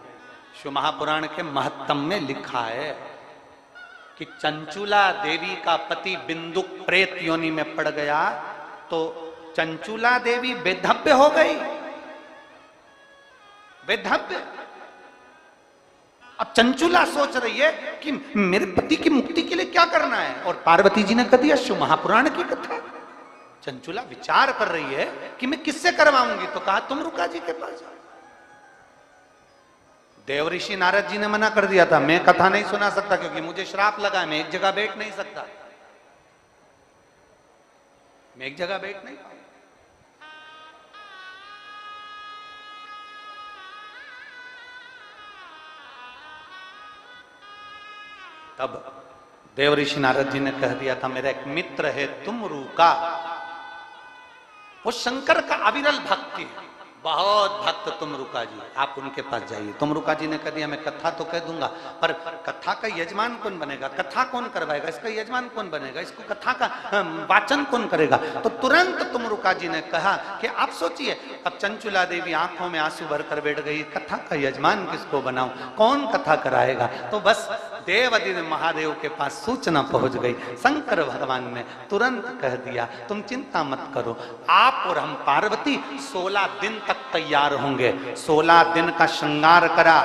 शिव महापुराण के महत्तम में लिखा है कि चंचुला देवी का पति बिंदुक प्रेत योनि में पड़ गया तो चंचुला देवी बेधव्य हो गई, बेधव्य। अब चंचुला सोच रही है कि मेरे पति की मुक्ति के लिए क्या करना है, और पार्वती जी ने कह दिया शिव महापुराण की कथा। चंचुला विचार कर रही है कि मैं किससे करवाऊंगी, तो कहा तुम रुका जी के पास जाओ। देवऋषि नारद जी ने मना कर दिया था, मैं कथा नहीं सुना सकता क्योंकि मुझे श्राप लगा है, मैं एक जगह बैठ नहीं सकता, मैं एक जगह बैठ नहीं। तब देवऋषि नारद जी ने कह दिया था, मेरा एक मित्र है तुमरू का, वो शंकर का अविरल भक्ति है, बहुत भक्त तुमरुका जी, आप उनके पास जाइए। तुमरुका जी ने कह दिया, मैं कथा तो कह दूंगा, पर कथा का यजमान कौन बनेगा, कथा कौन करवाएगा, इसका यजमान कौन बनेगा, इसको कथा का वाचन कौन करेगा। तो तुरंत तुमरुका जी ने कहा कि आप सोचिए, अब चंचुला देवी आंखों में आंसू भरकर बैठ गई, कथा का यजमान किसको बनाऊं, कौन कथा कराएगा। तो बस देवादिदेव महादेव के पास सूचना पहुंच गई। शंकर भगवान ने तुरंत कह दिया, तुम चिंता मत करो, आप और हम पार्वती 16 दिन तक तैयार होंगे। 16 दिन का श्रृंगार करा,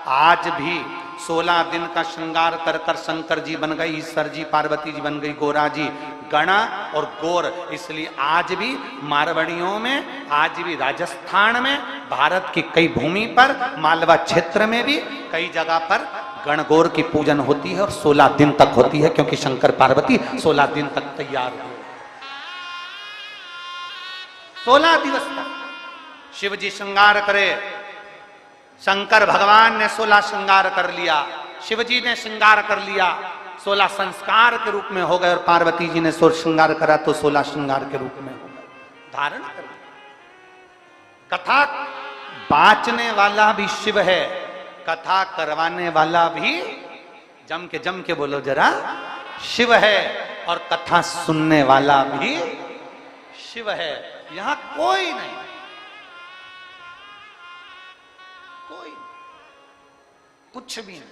आज भी 16 दिन का श्रृंगार कर कर शंकर जी बन गई, ईश्वर जी, पार्वती जी बन गई गोरा जी, गणा और गोर। इसलिए आज भी मारवाड़ियों में, आज भी राजस्थान में, भारत की कई भूमि पर, मालवा क्षेत्र में भी कई जगह पर गणगौर की पूजन होती है और 16 दिन तक होती है, क्योंकि शंकर पार्वती 16 दिन तक तैयार हुए। 16 दिवस तक शिव जी श्रृंगार करे, शंकर भगवान ने 16 श्रृंगार कर लिया, शिव जी ने श्रृंगार कर लिया, 16 संस्कार के रूप में हो गए, और पार्वती जी ने 16 श्रृंगार करा तो 16 श्रृंगार के रूप में हो गए, धारण कर लिया। कथा बांचने वाला भी शिव है, कथा करवाने वाला भी, जम के बोलो जरा, शिव है, और कथा सुनने वाला भी शिव है। यहां कोई नहीं, कोई कुछ भी नहीं।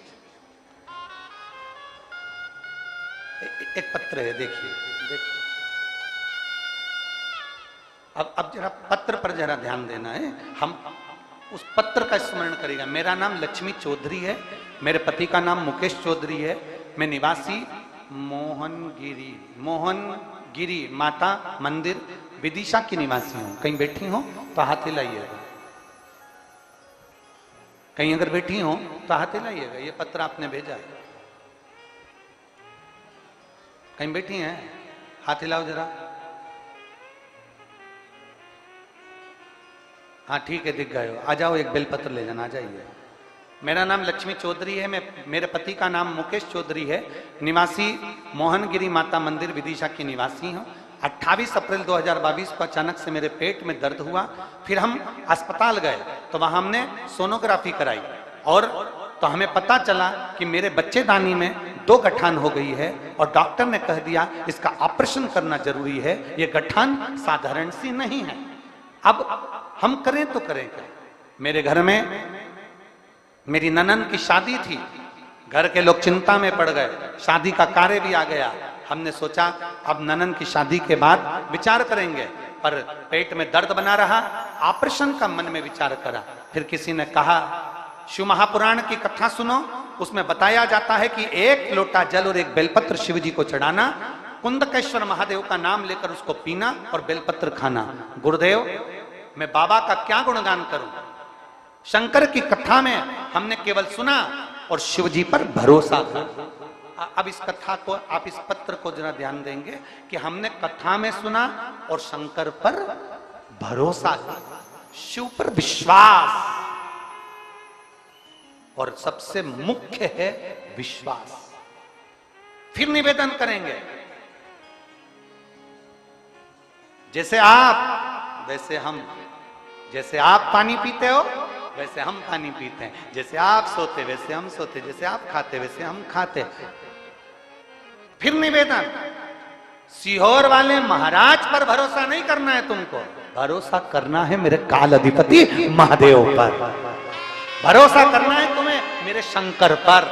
एक पत्र है, देखिए। अब जरा पत्र पर जरा ध्यान देना है, हम उस पत्र का स्मरण करेगा। मेरा नाम लक्ष्मी चौधरी है, मेरे पति का नाम मुकेश चौधरी है, मैं निवासी मोहनगिरी माता मंदिर विदिशा की निवासी हूं। कहीं बैठी हो तो हाथ हिलाइएगा, कहीं अगर बैठी हो तो हाथ हिलाइएगा। ये पत्र आपने भेजा है, कहीं बैठी हैं, हाथ हिलाओ जरा। हाँ ठीक है, दिख गए हो, आ जाओ, एक बेलपत्र ले जाना, आ जाइए। मेरा नाम लक्ष्मी चौधरी है, मेरे पति का नाम मुकेश चौधरी है, निवासी मोहनगिरी माता मंदिर विदिशा की निवासी हूँ। 28 अप्रैल 2022 को अचानक से मेरे पेट में दर्द हुआ, फिर हम अस्पताल गए तो वहां हमने सोनोग्राफी कराई, और तो हमें पता चला कि मेरे बच्चेदानी में 2 गठान हो गई है, और डॉक्टर ने कह दिया इसका ऑपरेशन करना जरूरी है, ये गठान साधारण सी नहीं है। अब हम करें तो करें क्या। मेरे घर में मेरी ननन की शादी थी, घर के लोग चिंता में पड़ गए, शादी का कार्य भी आ गया, हमने सोचा अब ननन की शादी के बाद विचार करेंगे, पर पेट में दर्द बना रहा, ऑपरेशन का मन में विचार करा। फिर किसी ने कहा शिव महापुराण की कथा सुनो, उसमें बताया जाता है कि 1 लोटा जल और 1 बेलपत्र शिव जी को चढ़ाना, कुंदकेश्वर महादेव का नाम लेकर उसको पीना और बेलपत्र खाना। गुरुदेव, मैं बाबा का क्या गुणगान करूं? शंकर की कथा में हमने केवल सुना और शिव जी पर भरोसा था। अब इस कथा को, आप इस पत्र को जरा ध्यान देंगे कि हमने कथा में सुना और शंकर पर भरोसा किया, शिव पर विश्वास, और सबसे मुख्य है विश्वास। फिर निवेदन करेंगे, जैसे आप वैसे हम, जैसे आप पानी पीते हो वैसे हम पानी पीते हैं, जैसे आप सोते वैसे हम सोते, जैसे आप खाते वैसे हम खाते। फिर निवेदन, सीहोर वाले महाराज पर भरोसा नहीं करना है तुमको, भरोसा करना है मेरे काल अधिपति महादेव पर, भरोसा करना है तुम्हें मेरे शंकर पर,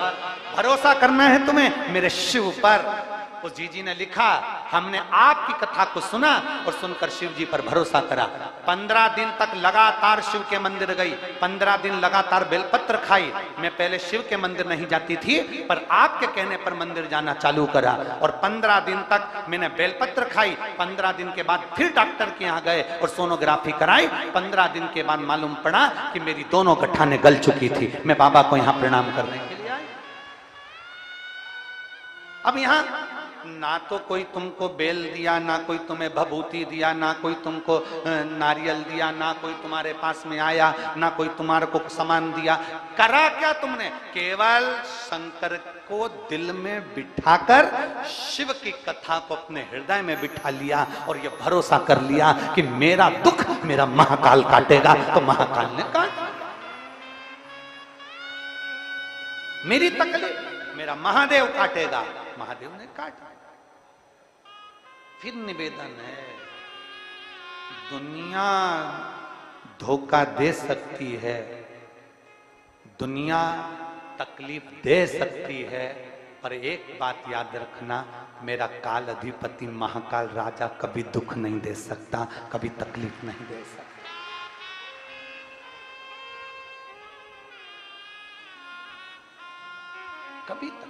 भरोसा करना है तुम्हें मेरे शिव पर। उस जीजी ने लिखा, हमने आपकी कथा को सुना और सुनकर शिव जी पर भरोसा करा। 15 दिन तक लगातार शिव के मंदिर गई, 15 दिन लगातार बेलपत्र खाई। मैं पहले शिव के मंदिर नहीं जाती थी, पर आपके कहने पर मंदिर जाना चालू करा और 15 दिन तक मैंने बेलपत्र खाई। 15 दिन के बाद फिर डॉक्टर के यहाँ गए और सोनोग्राफी कराई। 15 दिन के बाद मालूम पड़ा कि मेरी दोनों गठाने गल चुकी थी। मैं बाबा को यहाँ प्रणाम करने के लिए आई। अब यहाँ ना तो कोई तुमको बेल दिया, ना कोई तुम्हें भभूति दिया, ना कोई तुमको नारियल दिया, ना कोई तुम्हारे पास में आया, ना कोई तुम्हारे को सामान दिया। करा क्या तुमने? केवल शंकर को दिल में बिठाकर शिव की कथा को अपने हृदय में बिठा लिया और ये भरोसा कर लिया कि मेरा दुख मेरा महाकाल काटेगा, तो महाकाल ने काटा। मेरी तकलीफ मेरा महादेव काटेगा, महादेव ने काटा। फिर निवेदन है, दुनिया धोखा दे सकती है, दुनिया तकलीफ दे सकती है, पर एक बात याद रखना, मेरा काल अधिपति महाकाल राजा कभी दुख नहीं दे सकता, कभी तकलीफ नहीं दे सकता। कभी तक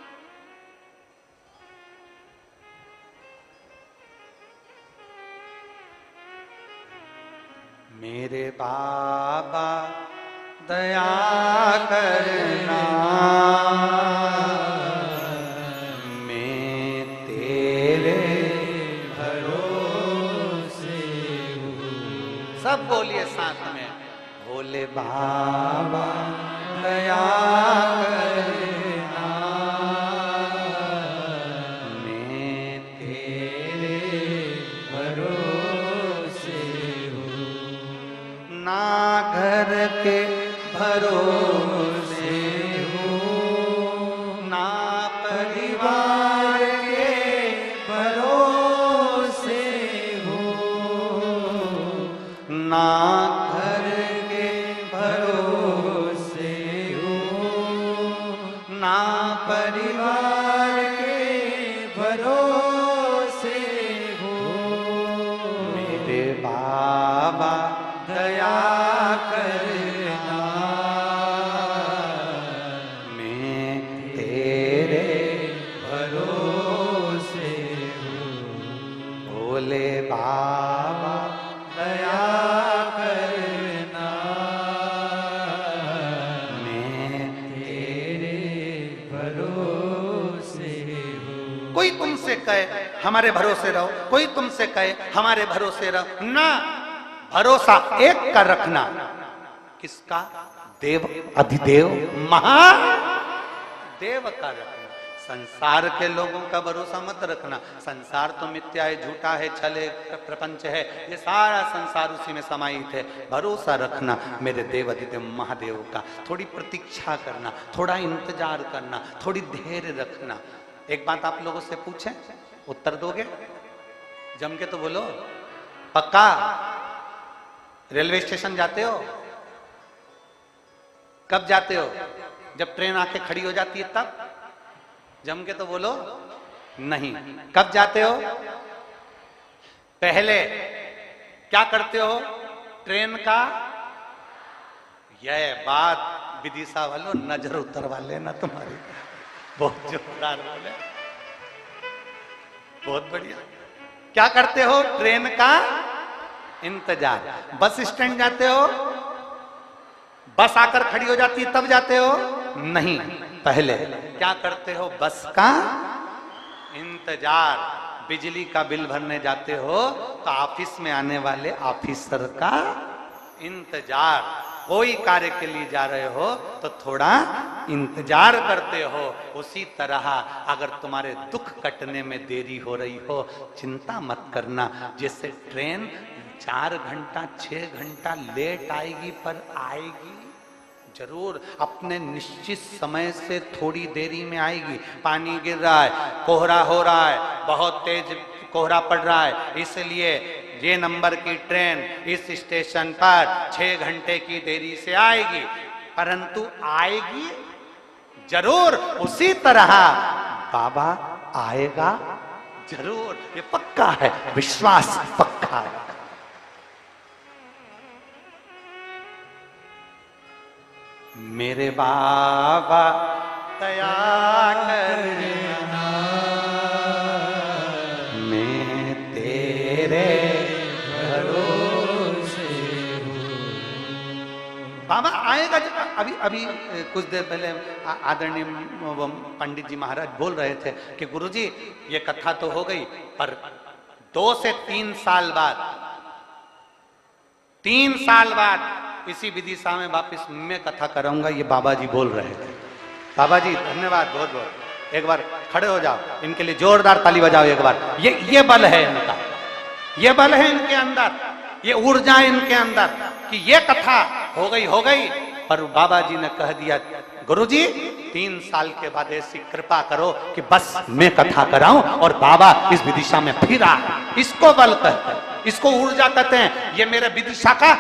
मेरे बाबा दया करना, मैं तेरे भरोसे हूँ। सब बोलिए साथ में, भोले बाबा दया करना, मैं तेरे भरोसे हूँ। ना घर के भरोसे हूँ, ना परिवार के भरोसे हूँ, ना घर के भरोसे हूँ, ना परिवार के भरोसे हूँ। मेरे बाबा दया करना, मैं तेरे भरोसे हूँ। भोले बाबा दया करना, मैं तेरे भरोसे हूँ। कोई तुमसे कहे हमारे भरोसे रहो, कोई तुमसे कहे हमारे भरोसे रहो, ना, भरोसा एक का रखना। किसका? देव अधिदेव महादेव का रखना। संसार के लोगों का भरोसा मत रखना। संसार तो मिथ्या है, झूठा है, छले प्रपंच है, ये सारा संसार उसी में समाहित है। भरोसा रखना मेरे देव अधिदेव महादेव का। थोड़ी प्रतीक्षा करना, थोड़ा इंतजार करना, थोड़ी धैर्य रखना। एक बात आप लोगों से पूछें, उत्तर दोगे? जम के तो बोलो। पक्का? रेलवे स्टेशन जाते हो? कब जाते हो? जब ट्रेन आके खड़ी हो जाती है तब? जम के तो बोलो। नहीं। कब जाते हो? पहले क्या करते हो? ट्रेन का, यह बात विदिशा वालों नजर उतरवा लेना तुम्हारी, बहुत जोरदार बोले, बहुत बढ़िया। क्या करते हो? ट्रेन का इंतजार। बस स्टैंड जाते हो? बस आकर खड़ी हो जाती है तब जाते हो? नहीं, पहले क्या करते हो? बस का इंतजार। बिजली का बिल भरने जाते हो तो ऑफिस में आने वाले ऑफिसर का इंतजार। कोई कार्य के लिए जा रहे हो तो थोड़ा इंतजार करते हो। उसी तरह अगर तुम्हारे दुख कटने में देरी हो रही हो, चिंता मत करना। जैसे ट्रेन 4 घंटा 6 घंटा लेट आएगी पर आएगी जरूर, अपने निश्चित समय से थोड़ी देरी में आएगी। पानी गिर रहा है, कोहरा हो रहा है, बहुत तेज कोहरा पड़ रहा है, इसलिए ये नंबर की ट्रेन इस स्टेशन पर 6 घंटे की देरी से आएगी, परंतु आएगी जरूर। उसी तरह बाबा आएगा जरूर, ये पक्का है, विश्वास पक्का है। मेरे बाबा दया करना, मैं तेरे भरोसे हूँ। बाबा आएगा। अभी अभी कुछ देर पहले आदरणीय पंडित जी महाराज बोल रहे थे कि गुरुजी ये कथा तो हो गई, पर 2 से 3 साल बाद, 3 साल बाद इसी विदिशा में वापिस मैं कथा कराऊंगा, ये बाबा जी बोल रहे थे। बाबा जी धन्यवाद बहुत बहुत। एक बार खड़े हो जाओ, इनके लिए जोरदार ताली बजाओ एक बार। ये बल है इनका, ये बल है इनके अंदर, ये ऊर्जा इनके अंदर कि ये कथा हो गई, पर बाबा जी ने कह दिया गुरुजी 3 साल के बाद ऐसी कृपा करो कि बस मैं कथा कराऊं और बाबा इस विदिशा में फिर आ। इसको बल कहते हैं, इसको ऊर्जा कहते हैं। ये मेरे विदिशा का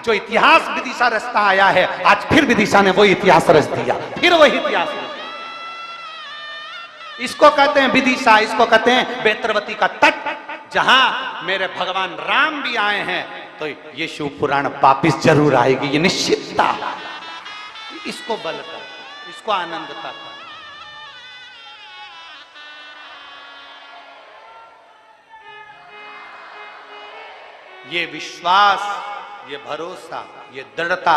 जो इतिहास विदिशा रचता आया है, आज फिर विदिशा ने वो इतिहास रच दिया, फिर वही इतिहास रच दिया। इसको कहते हैं विदिशा, इसको कहते हैं बेत्रवती का तट, जहां मेरे भगवान राम भी आए हैं, तो ये शिव पुराण वापिस जरूर आएगी, ये निश्चितता। इसको बल कर, इसको आनंदता कर। ये विश्वास, ये भरोसा, ये दृढ़ता।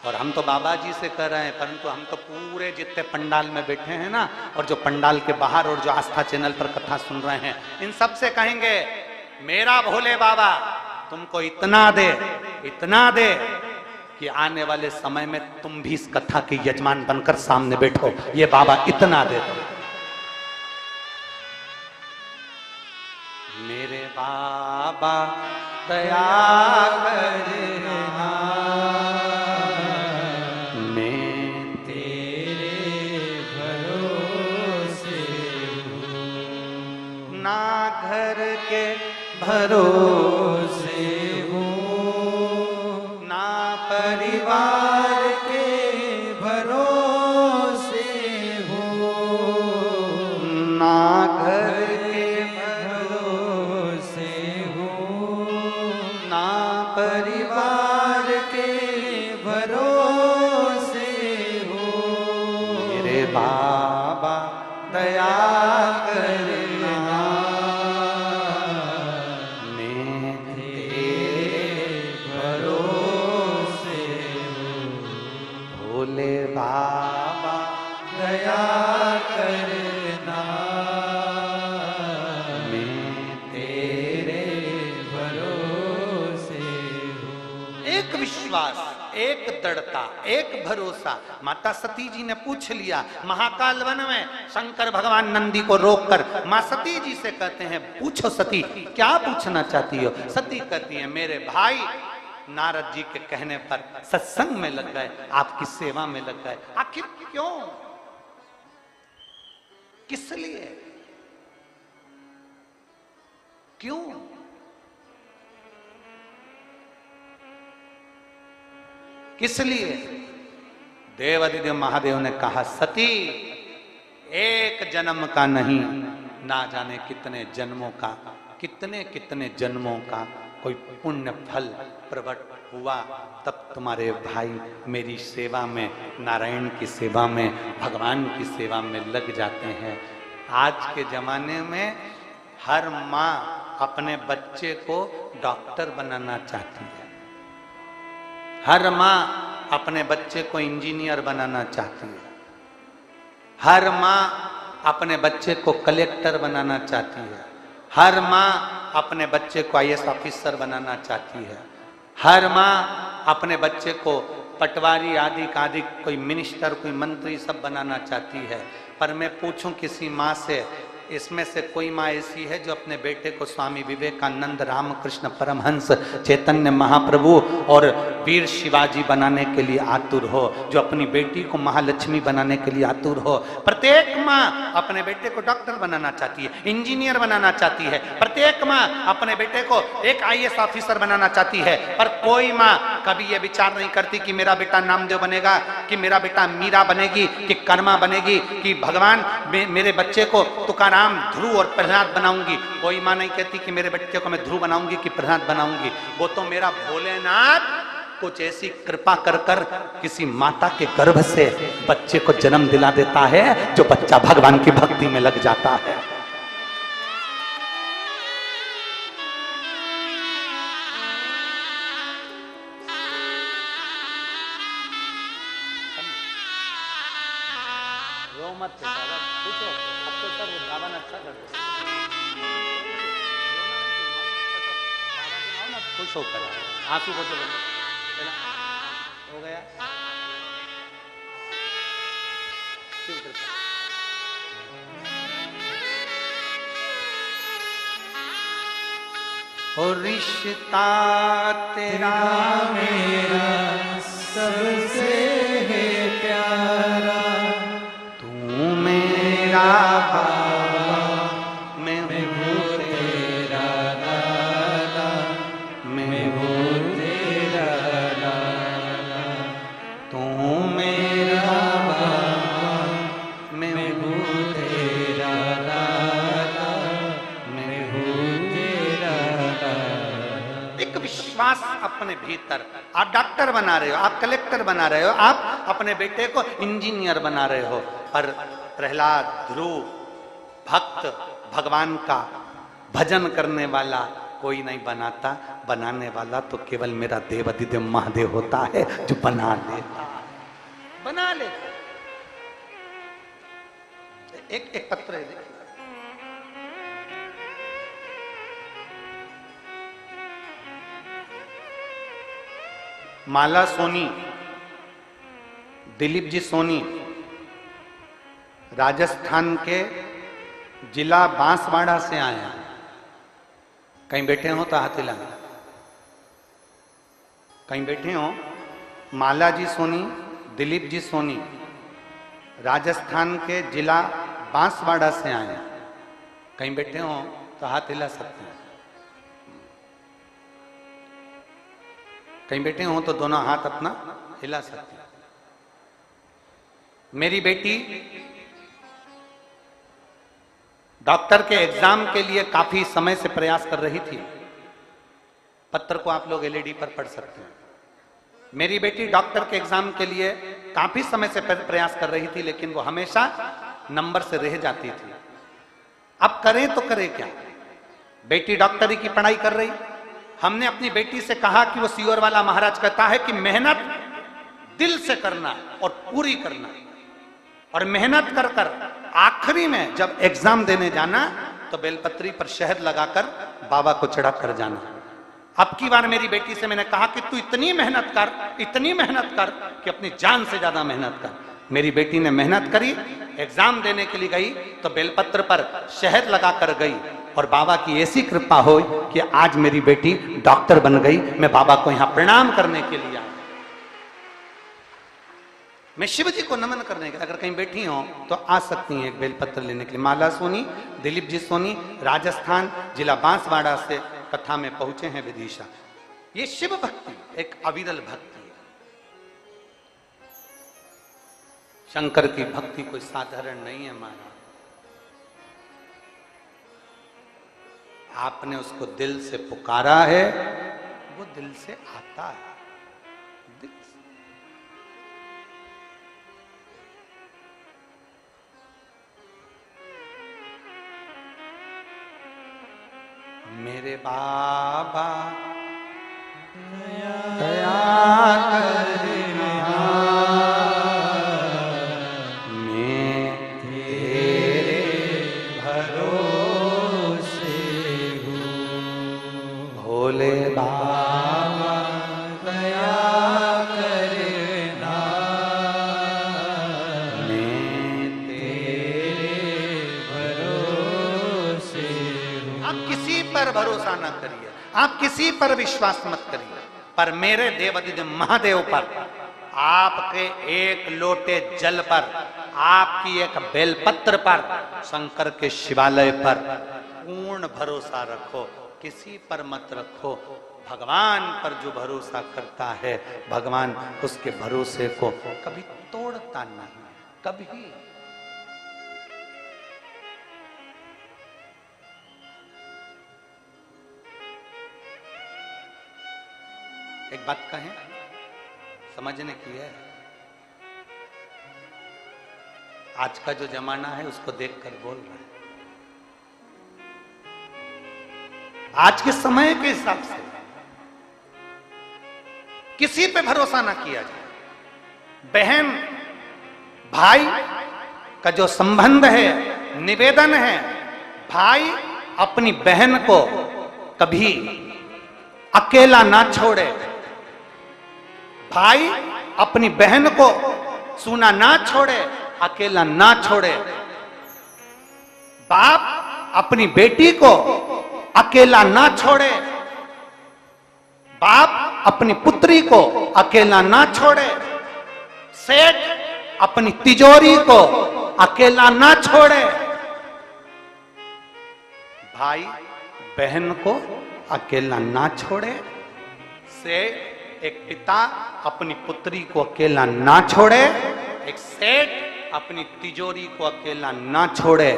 और हम तो बाबा जी से कर रहे हैं, परंतु हम तो पूरे जितने पंडाल में बैठे हैं ना, और जो पंडाल के बाहर और जो आस्था चैनल पर कथा सुन रहे हैं, इन सब से कहेंगे मेरा भोले बाबा तुमको इतना दे कि आने वाले समय में तुम भी इस कथा के यजमान बनकर सामने बैठो। ये बाबा इतना दे दो। मेरे बाबा दया करना, मैं तेरे भरोसे हूँ। ना घर के भरोसे हूँ, ना परिवार के भरोसे हूँ, ना घर के भरोसे हूँ, ना परिवार के भरोसे हूँ। मेरे बाबा दया करना, मैं तेरे भरोसे हूँ। भोले बाबा दया करना, मैं तेरे भरोसे हूँ। एक विश्वास, एक दृढ़ता, एक भरोसा। माता सती जी ने पूछ लिया महाकाल वन में, शंकर भगवान नंदी को रोककर मां सती जी से कहते हैं पूछो सती क्या पूछना चाहती हो। सती कहती है मेरे भाई नारद जी के कहने पर सत्संग में लग गए, आपकी सेवा में लग गए। आखिर क्यों, किस लिए, क्यों? किस लिए? देवादिदेव महादेव ने कहा सती एक जन्म का नहीं ना जाने कितने जन्मों का, कितने कितने जन्मों का कोई पुण्य फल प्रकट हुआ, तब तुम्हारे भाई मेरी सेवा में, नारायण की सेवा में, भगवान की सेवा में लग जाते हैं। आज के जमाने में हर माँ अपने बच्चे को डॉक्टर बनाना चाहती है, हर माँ अपने बच्चे को इंजीनियर बनाना चाहती है, हर माँ अपने बच्चे को कलेक्टर बनाना चाहती है, हर माँ अपने बच्चे को आईएएस ऑफिसर बनाना चाहती है, हर माँ अपने बच्चे को पटवारी आदि आदि कोई मिनिस्टर, कोई मंत्री सब बनाना चाहती है। पर मैं पूछूं किसी माँ से, इसमें से कोई माँ ऐसी है जो अपने बेटे को स्वामी विवेकानंद, रामकृष्ण परमहंस, चैतन्य महाप्रभु और वीर शिवाजी बनाने के लिए आतुर हो, जो अपनी बेटी को महालक्ष्मी बनाने के लिए आतुर हो? प्रत्येक माँ अपने बेटे को डॉक्टर बनाना चाहती है, इंजीनियर बनाना चाहती है, प्रत्येक माँ अपने बेटे को एक आईएएस ऑफिसर बनाना चाहती है। पर कोई माँ कभी ये विचार नहीं करती कि मेरा बेटा नामदेव बनेगा, कि मेरा बेटा मीरा बनेगी, कि कर्मा बनेगी, कि भगवान मेरे बच्चे को तुकाराम, ध्रुव और प्रहलाद बनाऊंगी। कोई मां नहीं कहती कि मेरे बच्चे को मैं ध्रुव बनाऊंगी कि प्रहलाद बनाऊंगी। वो तो मेरा भोलेनाथ कुछ ऐसी कृपा कर कर किसी माता के गर्भ से बच्चे को जन्म दिला देता है, जो बच्चा भगवान की भक्ति में लग जाता है। खुश होकर आंसू हो गया। और रिश्ता तेरा मेरा सबसे है प्यारा, तू मेरा बाबा, मैं हूँ तेरा लाला, मैं हूँ तेरा लाला। तू मेरा बाबा, मैं हूँ तेरा लाला, मैं हूँ तेरा लाला। एक विश्वास अपने भीतर। आप डॉक्टर बना रहे हो, आप कलेक्टर बना रहे हो, आप अपने बेटे को इंजीनियर बना रहे हो, पर प्रहलाद, ध्रुव, भक्त, भगवान का भजन करने वाला कोई नहीं बनाता। बनाने वाला तो केवल मेरा देव अधिदेव महादेव होता है, जो बना ले। एक पत्र है, देखिए। माला सोनी, दिलीप जी सोनी, राजस्थान के जिला बांसवाड़ा से आए हैं। कहीं बैठे हो तो हाथ हिलाएं। कहीं बैठे हो? माला जी सोनी, दिलीप जी सोनी, राजस्थान के जिला बांसवाड़ा से आए हैं। कहीं बैठे हो तो हाथ हिला सकते हैं। कहीं बैठे हो तो दोनों हाथ अपना हिला सकते हैं। मेरी बेटी डॉक्टर के एग्जाम के लिए काफी समय से प्रयास कर रही थी। पत्र को आप लोग एलईडी पर पढ़ सकते हैं। मेरी बेटी डॉक्टर के एग्जाम के लिए काफी समय से प्रयास कर रही थी, लेकिन वो हमेशा नंबर से रह जाती थी। अब करें तो करें क्या? बेटी डॉक्टरी की पढ़ाई कर रही। हमने अपनी बेटी से कहा कि वो सीओर वाला महाराज कहता है कि मेहनत दिल से करना और पूरी करना, और मेहनत कर कर आखिरी में जब एग्जाम देने जाना तो बेलपत्री पर शहद लगाकर बाबा को चढ़ा कर जाना। अब की बार मेरी बेटी से मैंने कहा कि तू इतनी मेहनत कर, इतनी मेहनत कर कि अपनी जान से ज्यादा मेहनत कर। मेरी बेटी ने मेहनत करी, एग्जाम देने के लिए गई तो बेलपत्र पर शहद लगाकर गई, और बाबा की ऐसी कृपा हो कि आज मेरी बेटी डॉक्टर बन गई। मैं बाबा को यहां प्रणाम करने के लिए आया, मैं शिव जी को नमन करने के। अगर कहीं बैठी हो तो आ सकती हैं एक बेलपत्र लेने के लिए। माला सोनी, दिलीप जी सोनी, राजस्थान, जिला बांसवाड़ा से कथा में पहुंचे हैं विदिशा। ये शिव भक्ति एक अविरल भक्ति है। शंकर की भक्ति कोई साधारण नहीं है महाराज। आपने उसको दिल से पुकारा है, वो दिल से आता है। दिल से। मेरे बाबा दया करना, मैं तेरे भरोसे हूँ। भोले बाबा दया करना, मैं तेरे भरोसे हूँ। आप किसी पर भरोसा न करिए, आप किसी पर विश्वास मत करिए, पर मेरे देवाधिदेव महादेव पर, आपके एक लोटे जल पर, आपकी एक बेलपत्र पर, शंकर के शिवालय पर पूर्ण भरोसा रखो, किसी पर मत रखो। भगवान पर जो भरोसा करता है, भगवान उसके भरोसे को कभी तोड़ता नहीं, कभी। एक बात कहें, समझने की है। आज का जो जमाना है उसको देखकर बोल रहा है। आज के समय के हिसाब से किसी पे भरोसा ना किया जाए। बहन भाई का जो संबंध है, निवेदन है, भाई अपनी बहन को कभी अकेला ना छोड़े, भाई अपनी बहन को सूना ना छोड़े, अकेला ना छोड़े, बाप अपनी बेटी को अकेला ना छोड़े, बाप अपनी पुत्री को अकेला ना छोड़े, सेठ अपनी तिजोरी को अकेला ना छोड़े, भाई बहन को अकेला ना छोड़े, से एक पिता अपनी पुत्री को अकेला ना छोड़े, एक सेठ अपनी तिजोरी को अकेला ना छोड़े।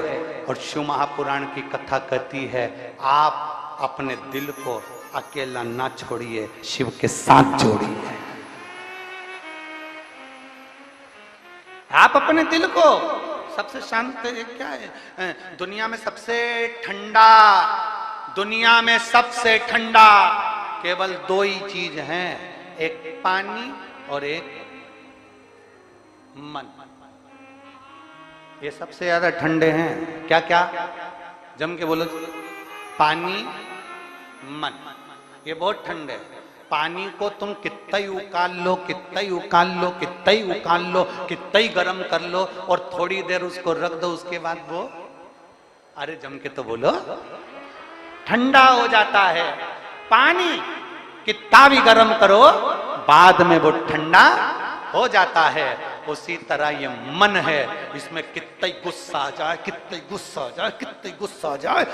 और शिव महापुराण की कथा कहती है, आप अपने दिल को अकेला ना छोड़िए, शिव के साथ जोड़िए। आप अपने दिल को, सबसे शांत क्या है दुनिया में, सबसे ठंडा, दुनिया में सबसे ठंडा केवल दो ही चीज हैं, एक पानी और एक मन। ये सबसे ज्यादा ठंडे हैं। क्या क्या? जम के बोलो। पानी, मन, ये बहुत ठंडे हैं। पानी को तुम कितना ही उकाल लो, कितना ही उकाल लो, कितना ही उकाल लो, कितना ही गर्म कर लो, और थोड़ी देर उसको रख दो, उसके बाद वो, अरे जम के तो बोलो, ठंडा हो जाता है। पानी कितना भी गर्म करो, बाद में वो ठंडा हो जाता है। उसी तरह ये मन है, इसमें कितना ही गुस्सा आ जाए, कितना ही गुस्सा आ जाए, कितना ही गुस्सा आ जाए,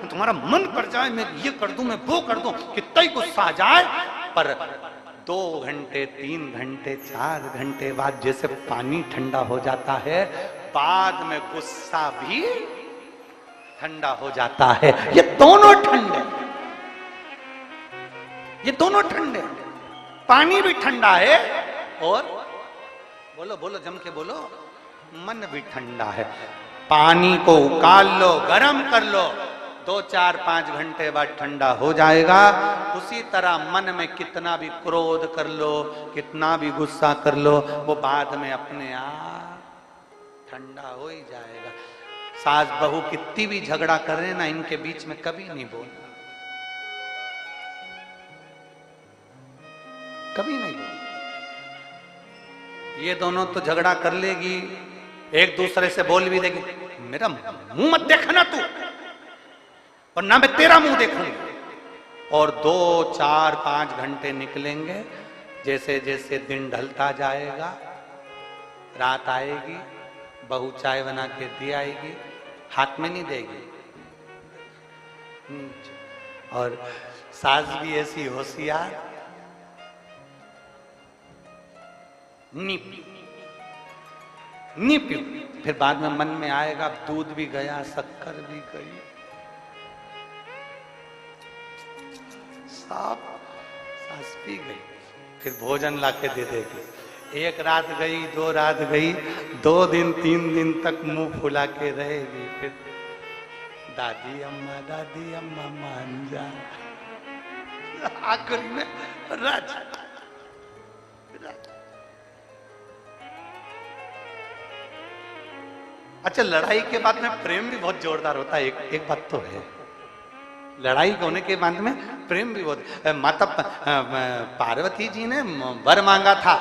तुम्हारा मन कर जाए मैं ये कर दूं, मैं वो कर दूं, कितना ही गुस्सा आ जाए, पर 2 घंटे 3 घंटे 4 घंटे बाद जैसे पानी ठंडा हो जाता है, बाद में गुस्सा भी ठंडा हो जाता है। ये दोनों ठंडे, ये दोनों ठंडे, पानी भी ठंडा है और बोलो बोलो जम के बोलो, मन भी ठंडा है। पानी को उकाल लो, गरम कर लो, 2 4 5 घंटे बाद ठंडा हो जाएगा। उसी तरह मन में कितना भी क्रोध कर लो, कितना भी गुस्सा कर लो, वो बाद में अपने आप ठंडा हो ही जाएगा। सास बहू कितनी भी झगड़ा कर रहे ना, इनके बीच में कभी नहीं बोलना, कभी नहीं बोलना। ये दोनों तो झगड़ा कर लेगी, एक दूसरे से बोल भी देगी, मेरा मुंह मत देखना तू, और ना मैं तेरा मुंह देखूंगी। और 2 4 5 घंटे निकलेंगे, जैसे जैसे दिन ढलता जाएगा, रात आएगी, बहू चाय बना के दी आएगी, हाथ में नहीं देगी, और सास भी ऐसी होशियार, नी पी। फिर बाद में मन में आएगा, दूध भी गया, शक्कर भी गई, साहब सांस पी गई, फिर भोजन लाके दे देगी। एक रात गई, 2 रात गई, 2 दिन 3 दिन तक मुंह फुला के रहेगी। फिर दादी अम्मा मान जा। आखिर में राज। अच्छा, लड़ाई के बाद में प्रेम भी बहुत जोरदार होता है। एक बात तो है, लड़ाई होने के बाद में प्रेम भी बहुत। माता पार्वती जी ने वर मांगा था।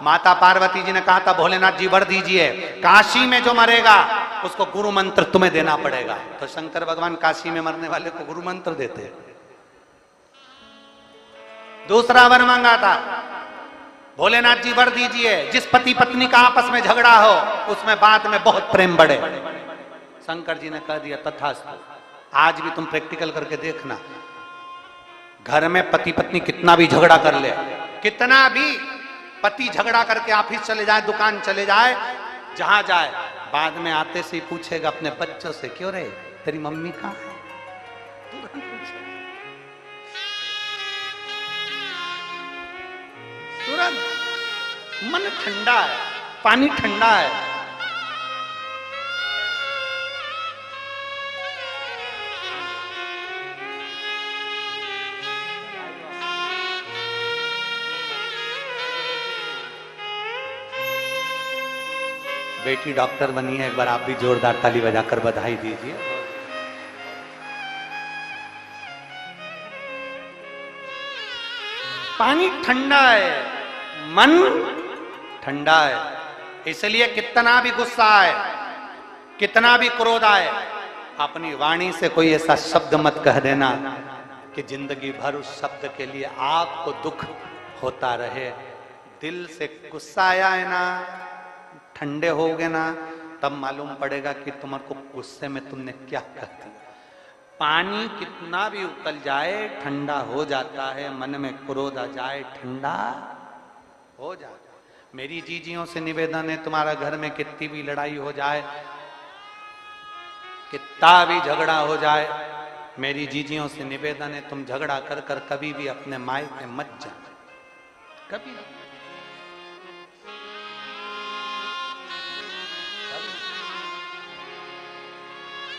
माता पार्वती जी ने कहा था भोलेनाथ जी वर दीजिए, काशी में जो मरेगा उसको गुरु मंत्र तुम्हें देना पड़ेगा। तो शंकर भगवान काशी में मरने वाले को गुरु मंत्र देते हैं। दूसरा वर मांगा था, भोलेनाथ जी वर दीजिए जिस पति पत्नी का आपस में झगड़ा हो उसमें बाद में बहुत प्रेम बढ़े। शंकर जी ने कह दिया तथास्तु। आज भी तुम प्रैक्टिकल करके देखना, घर में पति पत्नी कितना भी झगड़ा कर ले, कितना भी पति झगड़ा करके ऑफिस चले जाए, दुकान चले जाए, जहां जाए, बाद में आते से ही पूछेगा अपने बच्चों से, क्यों रे तेरी मम्मी कहां है? तुरंत पूछेगा, तुरंत। मन ठंडा है, पानी ठंडा है। बेटी डॉक्टर बनी है, एक बार आप भी जोरदार ताली बजाकर बधाई दीजिए। पानी ठंडा है, मन ठंडा है। इसलिए कितना भी गुस्सा आए, कितना भी क्रोध आए, अपनी वाणी से कोई ऐसा शब्द मत कह देना कि जिंदगी भर उस शब्द के लिए आपको दुख होता रहे। दिल से गुस्सा आया है ना, ठंडे हो गए ना, तब मालूम पड़ेगा कि तुम्हारे को गुस्से में तुमने क्या कह दिया। पानी कितना भी उकल जाए ठंडा हो जाता है, मन में क्रोध आ जाए ठंडा हो जाता है। मेरी जीजियों से निवेदन है, तुम्हारा घर में कितनी भी लड़ाई हो जाए, कितना भी झगड़ा हो जाए, मेरी जीजियों से निवेदन है तुम झगड़ा कर कर कभी भी अपने मायके मत जाना, कभी।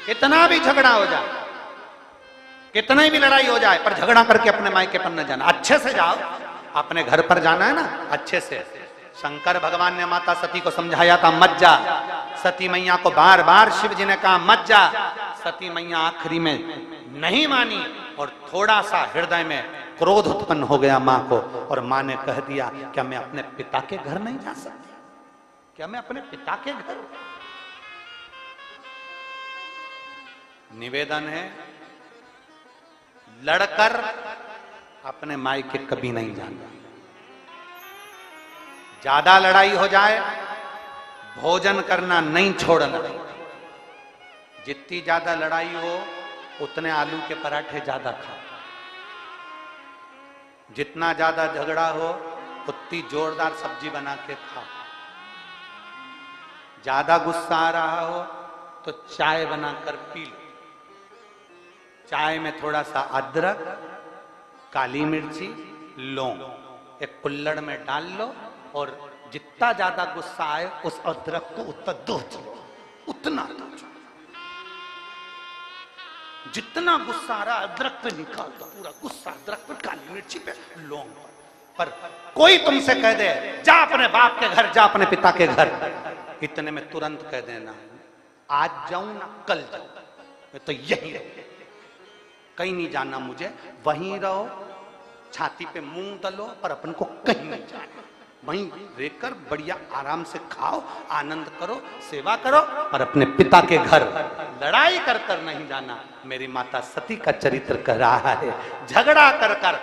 कितना भी झगड़ा हो जाए, कितनी भी लड़ाई हो जाए, पर झगड़ा करके अपने मायके पर न जाना। अच्छे से जाओ, अपने घर पर जाना है ना, अच्छे से। शंकर भगवान ने माता सती को समझाया था मत जा। सती मैया को बार बार शिव जी ने कहा मत जा। सती मैया आखिरी में नहीं मानी और थोड़ा सा हृदय में क्रोध उत्पन्न हो गया मां को, और मां ने कह दिया क्या मैं अपने पिता के घर नहीं जा सकती? क्या मैं अपने पिता के घर? निवेदन है, लड़कर अपने मायके कभी नहीं जाना। ज्यादा लड़ाई हो जाए, भोजन करना नहीं छोड़ना। जितनी ज्यादा लड़ाई हो उतने आलू के पराठे ज्यादा खाओ। जितना ज्यादा झगड़ा हो उतनी जोरदार सब्जी बना के खाओ। ज्यादा गुस्सा आ रहा हो तो चाय बनाकर पी लो। चाय में थोड़ा सा अदरक, काली मिर्ची, लौंग एक कुल्हड़ में डाल लो, और जितना ज्यादा गुस्सा आए उस अदरक को उतना दोच लो, उतना दोच। जितना गुस्सा आ रहा अदरक पे निकाल दो, पूरा गुस्सा अदरक पे, काली मिर्ची पे, लौंग पर। कोई तुमसे कह दे जा अपने बाप के घर, जा अपने पिता के घर, इतने में तुरंत कह देना आज जाऊं ना कल जाऊं, मैं तो यही रहूं, कहीं नहीं जाना मुझे, वहीं रहो, छाती पे मूंग दलो, पर अपन को कहीं नहीं जाना। वहीं रहकर बढ़िया आराम से खाओ, आनंद करो, सेवा करो, पर अपने पिता के घर लड़ाई कर कर नहीं जाना। मेरी माता सती का चरित्र कह रहा है, झगड़ा कर कर,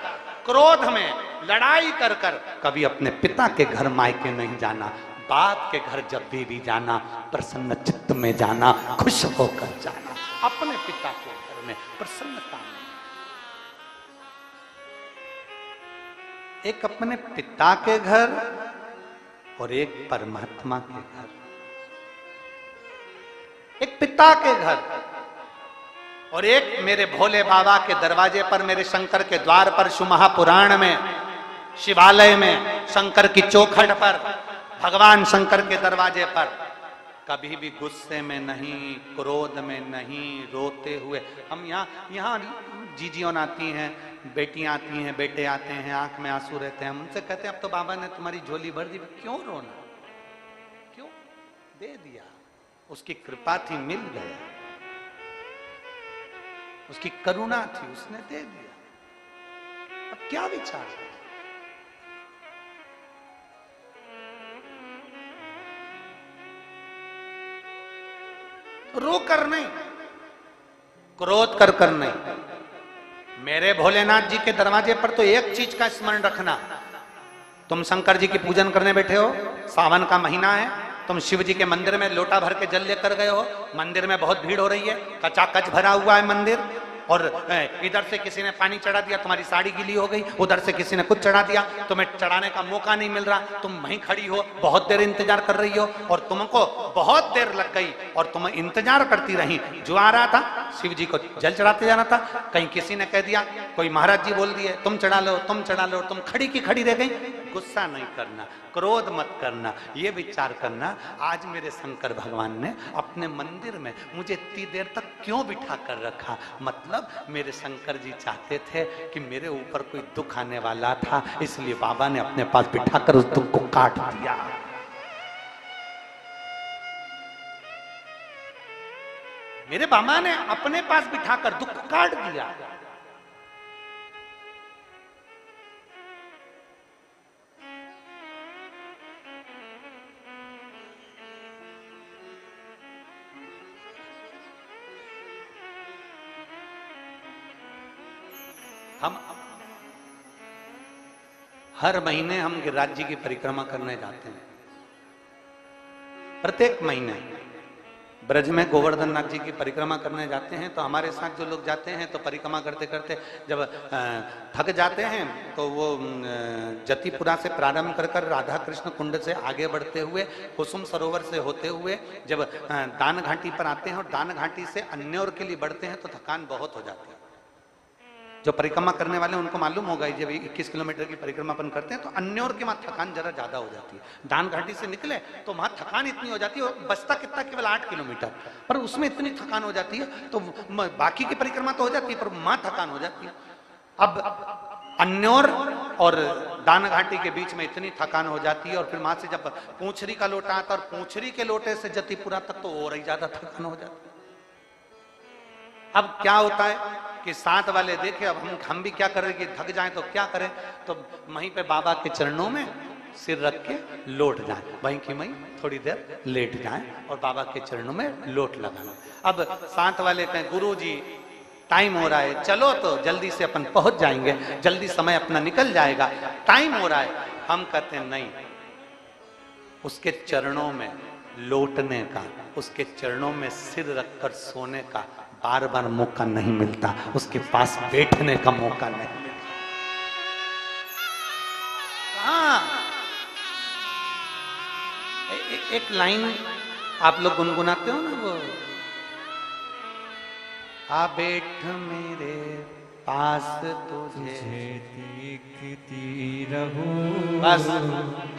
क्रोध में लड़ाई कर कर कभी अपने पिता के घर मायके नहीं जाना। बाप के घर जब भी जाना प्रसन्न चित्त में जाना, खुश होकर जाना। अपने पिता के घर में प्रसन्नता में। एक अपने पिता के घर और एक परमात्मा के घर। एक पिता के घर और एक मेरे भोले बाबा के दरवाजे पर, मेरे शंकर के द्वार पर, शिवमहापुराण में, शिवालय में, शंकर की चौखट पर, भगवान शंकर के दरवाजे पर कभी भी गुस्से में नहीं, क्रोध में नहीं, रोते हुए हम यहाँ जीजियों आती हैं, बेटियां आती हैं, बेटे आते हैं, आंख में आंसू रहते हैं, हम उनसे कहते हैं अब तो बाबा ने तुम्हारी झोली भर दी, क्यों रोना, क्यों, दे दिया, उसकी कृपा थी, मिल गया, उसकी करुणा थी, उसने दे दिया, अब क्या विचार है? रो कर नहीं, क्रोध कर नहीं। मेरे भोलेनाथ जी के दरवाजे पर तो एक चीज का स्मरण रखना, तुम शंकर जी की पूजन करने बैठे हो, सावन का महीना है, तुम शिव जी के मंदिर में लोटा भर के जल लेकर गए हो, मंदिर में बहुत भीड़ हो रही है, कचाकच भरा हुआ है मंदिर, और इधर से किसी ने पानी चढ़ा दिया, तुम्हारी साड़ी गीली हो गई, उधर से किसी ने कुछ चढ़ा दिया, तुम्हें चढ़ाने का मौका नहीं मिल रहा, तुम वहीं खड़ी हो, बहुत देर इंतजार कर रही हो, और तुमको बहुत देर लग गई और तुम इंतजार करती रही। जो आ रहा था शिव जी को जल चढ़ाते जाना था, कहीं किसी ने कह दिया, कोई महाराज जी बोल दिए तुम चढ़ा लो, तुम चढ़ा लो, तुम खड़ी की खड़ी रह गई। गुस्सा नहीं करना, क्रोध मत करना, ये विचार करना आज मेरे शंकर भगवान ने अपने मंदिर में मुझे इतनी देर तक क्यों बिठा कर रखा। मतलब मेरे शंकर जी चाहते थे कि मेरे ऊपर कोई दुख आने वाला था, इसलिए बाबा ने अपने पास बिठाकर उस दुख को काट दिया। मेरे बाबा ने अपने पास बिठाकर दुख को काट दिया। हम हर महीने हम गिरिराज जी की परिक्रमा करने जाते हैं, प्रत्येक महीने ब्रज में गोवर्धन नाथ जी की परिक्रमा करने जाते हैं। तो हमारे साथ जो लोग जाते हैं तो परिक्रमा करते करते जब थक जाते हैं तो वो जतिपुरा से प्रारंभ कर राधा कृष्ण कुंड से आगे बढ़ते हुए कुसुम सरोवर से होते हुए जब दान घाटी पर आते हैं और दान घाटी से अन्योर के लिए बढ़ते हैं तो थकान बहुत हो जाती है। जो परिक्रमा करने वाले उनको मालूम होगा, जब 21 किलोमीटर की परिक्रमा अपन करते हैं तो अन्योर के वहां थकान जरा ज्यादा हो जाती है। दान घाटी से निकले तो वहां थकान इतनी हो जाती है, बचता कितना केवल 8 किलोमीटर, पर उसमें इतनी थकान हो जाती है तो बाकी की परिक्रमा तो हो जाती है पर वहां थकान हो जाती है। अब अन्योर और दान घाटी के बीच में इतनी थकान हो जाती है और फिर वहां से जब पूंछरी का लोटा आता और पूंछरी के लोटे से जतिपुरा तक तो और ही ज्यादा थकान हो जाती है। अब क्या होता है कि साथ वाले देखे, अब हम भी क्या करें कि थक जाएं तो क्या करें, तो वहीं पे बाबा के चरणों में सिर रख के लौट जाएं, वहीं की वहीं थोड़ी देर लेट जाएं और बाबा के चरणों में लोट लगाना। अब साथ वाले कहें गुरु जी टाइम हो रहा है, चलो तो जल्दी से अपन पहुंच जाएंगे, जल्दी समय अपना निकल जाएगा, टाइम हो रहा है। हम कहते हैं नहीं, उसके चरणों में लौटने का, उसके चरणों में सिर रखकर सोने का बार बार मौका नहीं मिलता, उसके पास बैठने का मौका नहीं मिलता। हाँ, एक लाइन आप लोग गुनगुनाते हो ना, वो आ बैठ मेरे पास तुझे देखती रहूं। बस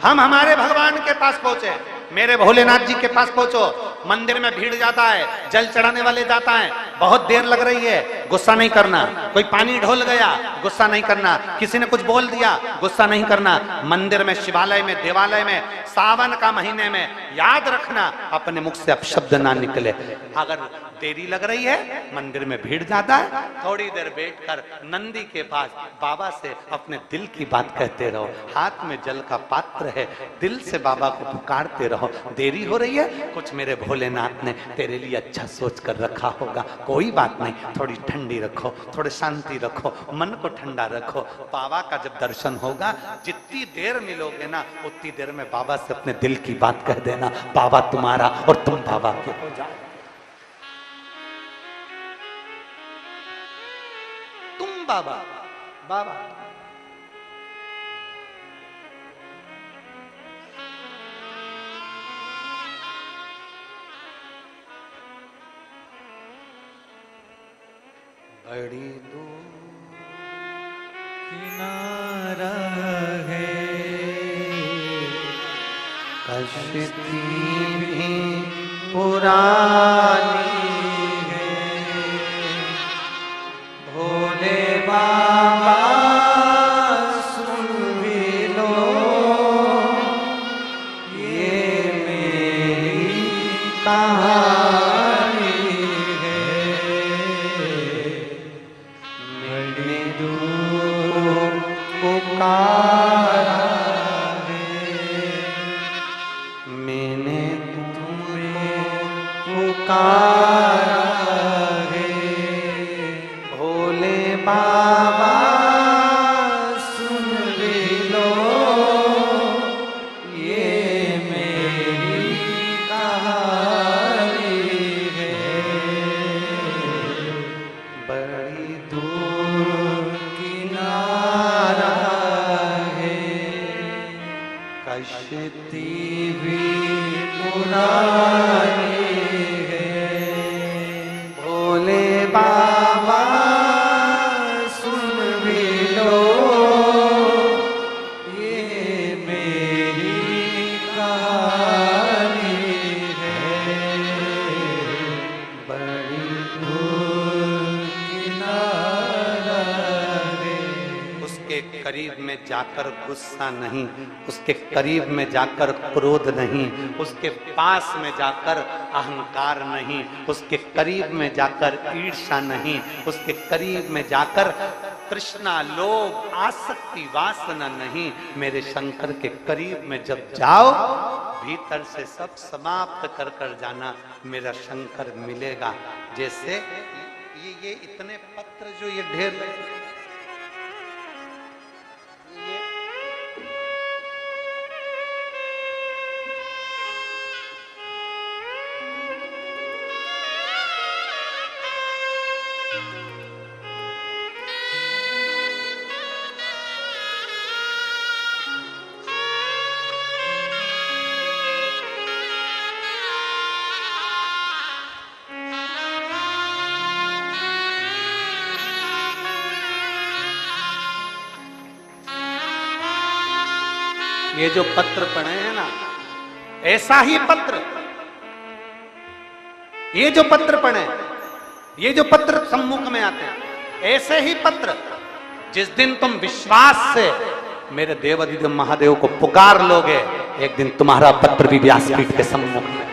हम हमारे भगवान के पास पहुंचे, मेरे भोलेनाथ जी के पास पहुंचो। मंदिर में भीड़ जाता है, जल चढ़ाने वाले जाता है, बहुत देर लग रही है, गुस्सा नहीं करना। कोई पानी ढोल गया, गुस्सा नहीं करना। किसी ने कुछ बोल दिया, गुस्सा नहीं करना। मंदिर में, शिवालय में, देवालय में, सावन का महीने में याद रखना अपने मुख से अपशब्द ना निकले। अगर देरी लग रही है, मंदिर में भीड़ ज्यादा है, थोड़ी देर बैठकर नंदी के पास बाबा से अपने दिल की बात कहते रहो। हाथ में जल का पात्र है, दिल से बाबा को पुकारते रहो। देरी हो रही है, कुछ मेरे भोलेनाथ ने तेरे लिए अच्छा सोच कर रखा होगा, कोई बात नहीं, थोड़ी ठंडी रखो, थोड़ी शांति रखो, मन को ठंडा रखो। बाबा का जब दर्शन होगा, जितनी देर मिलोगे ना उतनी देर में बाबा से अपने दिल की बात कह देना, बाबा तुम्हारा और तुम बाबा के हो जाओ। तुम बाबा, बाबा बड़ी दूर किनारा है, कश्ती भी पुरानी है, भोले बाबा सुन भी लो ये मेरी कहानी है। मैंने दूर पुकारा है, मैंने तुम्हें पुकारा है, भोले बाबा सुन भी लो ये मेरी कहानी है। बड़ी दूर किनारा है, कश्ती भी पुरानी है, भोले बाबा सुन भी लो ये मेरी कहानी है। बड़ी दूर किनारा है। उसके करीब में जाकर गुस्सा नहीं, उसके करीब में जाकर क्रोध नहीं, उसके पास में जाकर अहंकार नहीं, उसके करीब में जाकर ईर्ष्या नहीं, उसके करीब में जाकर तृष्णा लोभ आसक्ति वासना नहीं। मेरे शंकर के करीब में जब जाओ भीतर से सब समाप्त कर कर जाना, मेरा शंकर मिलेगा। जैसे ये इतने पत्र जो ये ढेर ये जो पत्र पढ़े हैं ना, ऐसा ही पत्र, ये जो पत्र पढ़े, ये जो पत्र सम्मुख में आते हैं, ऐसे ही पत्र जिस दिन तुम विश्वास से मेरे देवाधिदेव महादेव को पुकार लोगे, एक दिन तुम्हारा पत्र भी व्यासपीठ के सम्मुख में।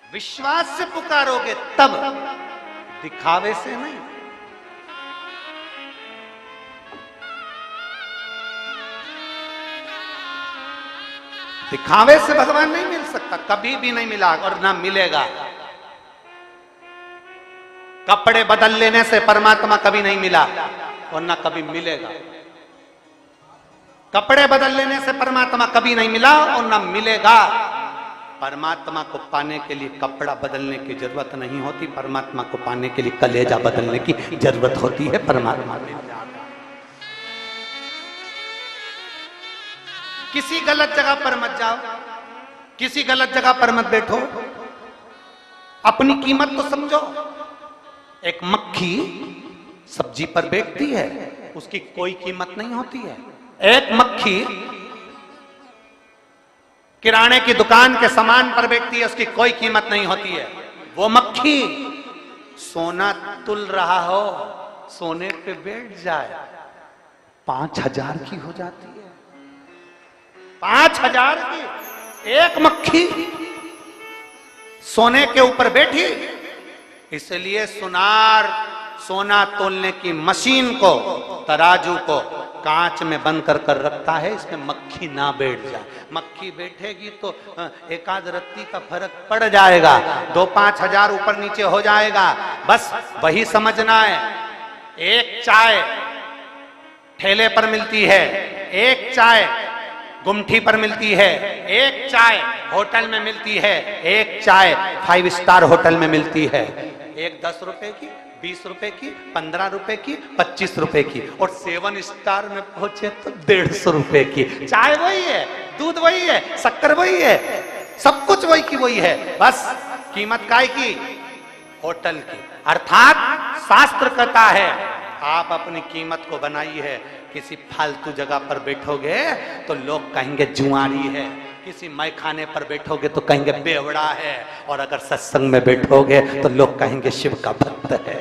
विश्वास से पुकारोगे तब, दिखावे से नहीं। दिखावे से भगवान नहीं मिल सकता, कभी भी नहीं मिला और ना मिलेगा। कपड़े बदल लेने से परमात्मा कभी नहीं मिला और ना कभी मिलेगा। कपड़े बदल लेने से परमात्मा कभी नहीं मिला और ना मिलेगा। परमात्मा को पाने के लिए कपड़ा बदलने की जरूरत नहीं होती, परमात्मा को पाने के लिए कलेजा बदलने की जरूरत होती है। परमात्मा में किसी गलत जगह पर मत जाओ, किसी गलत जगह पर मत बैठो, अपनी कीमत तो समझो। एक मक्खी सब्जी पर बैठती है, उसकी कोई कीमत नहीं होती है। एक मक्खी किराने की दुकान के सामान पर बैठती है, उसकी कोई कीमत नहीं होती है। वो मक्खी सोना तुल रहा हो, सोने पे बैठ जाए, 5,000 की हो जाती है। 5,000 की एक मक्खी सोने के ऊपर बैठी। इसलिए सुनार सोना तोलने की मशीन को, तराजू को कांच में बंद कर कर रखता है, इसमें मक्खी ना बैठ जाए। मक्खी बैठेगी तो एकाध रत्ती का फर्क पड़ जाएगा, 2-5 हजार ऊपर नीचे हो जाएगा। बस वही समझना है। एक चाय ठेले पर मिलती है, एक चाय गुमठी पर मिलती है, एक चाय होटल में मिलती है, एक चाय 5 स्टार होटल में मिलती है। एक 10 रुपए की, 20 रुपए की, 15 रुपए की, 25 रुपए की, और 7 स्टार में पहुंचे तो 150 रुपए की। चाय वही है, दूध वही है, शक्कर वही है, सब कुछ वही की वही है। बस कीमत काय की, होटल की। अर्थात शास्त्र कहता है आप अपनी कीमत को बनाई है। किसी फालतू जगह पर बैठोगे तो लोग कहेंगे जुआरी है, किसी मैखाने पर बैठोगे तो कहेंगे बेवड़ा है, और अगर सत्संग में बैठोगे तो लोग कहेंगे शिव का भक्त है।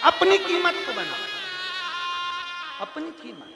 अपनी कीमत को बनाओ, अपनी कीमत।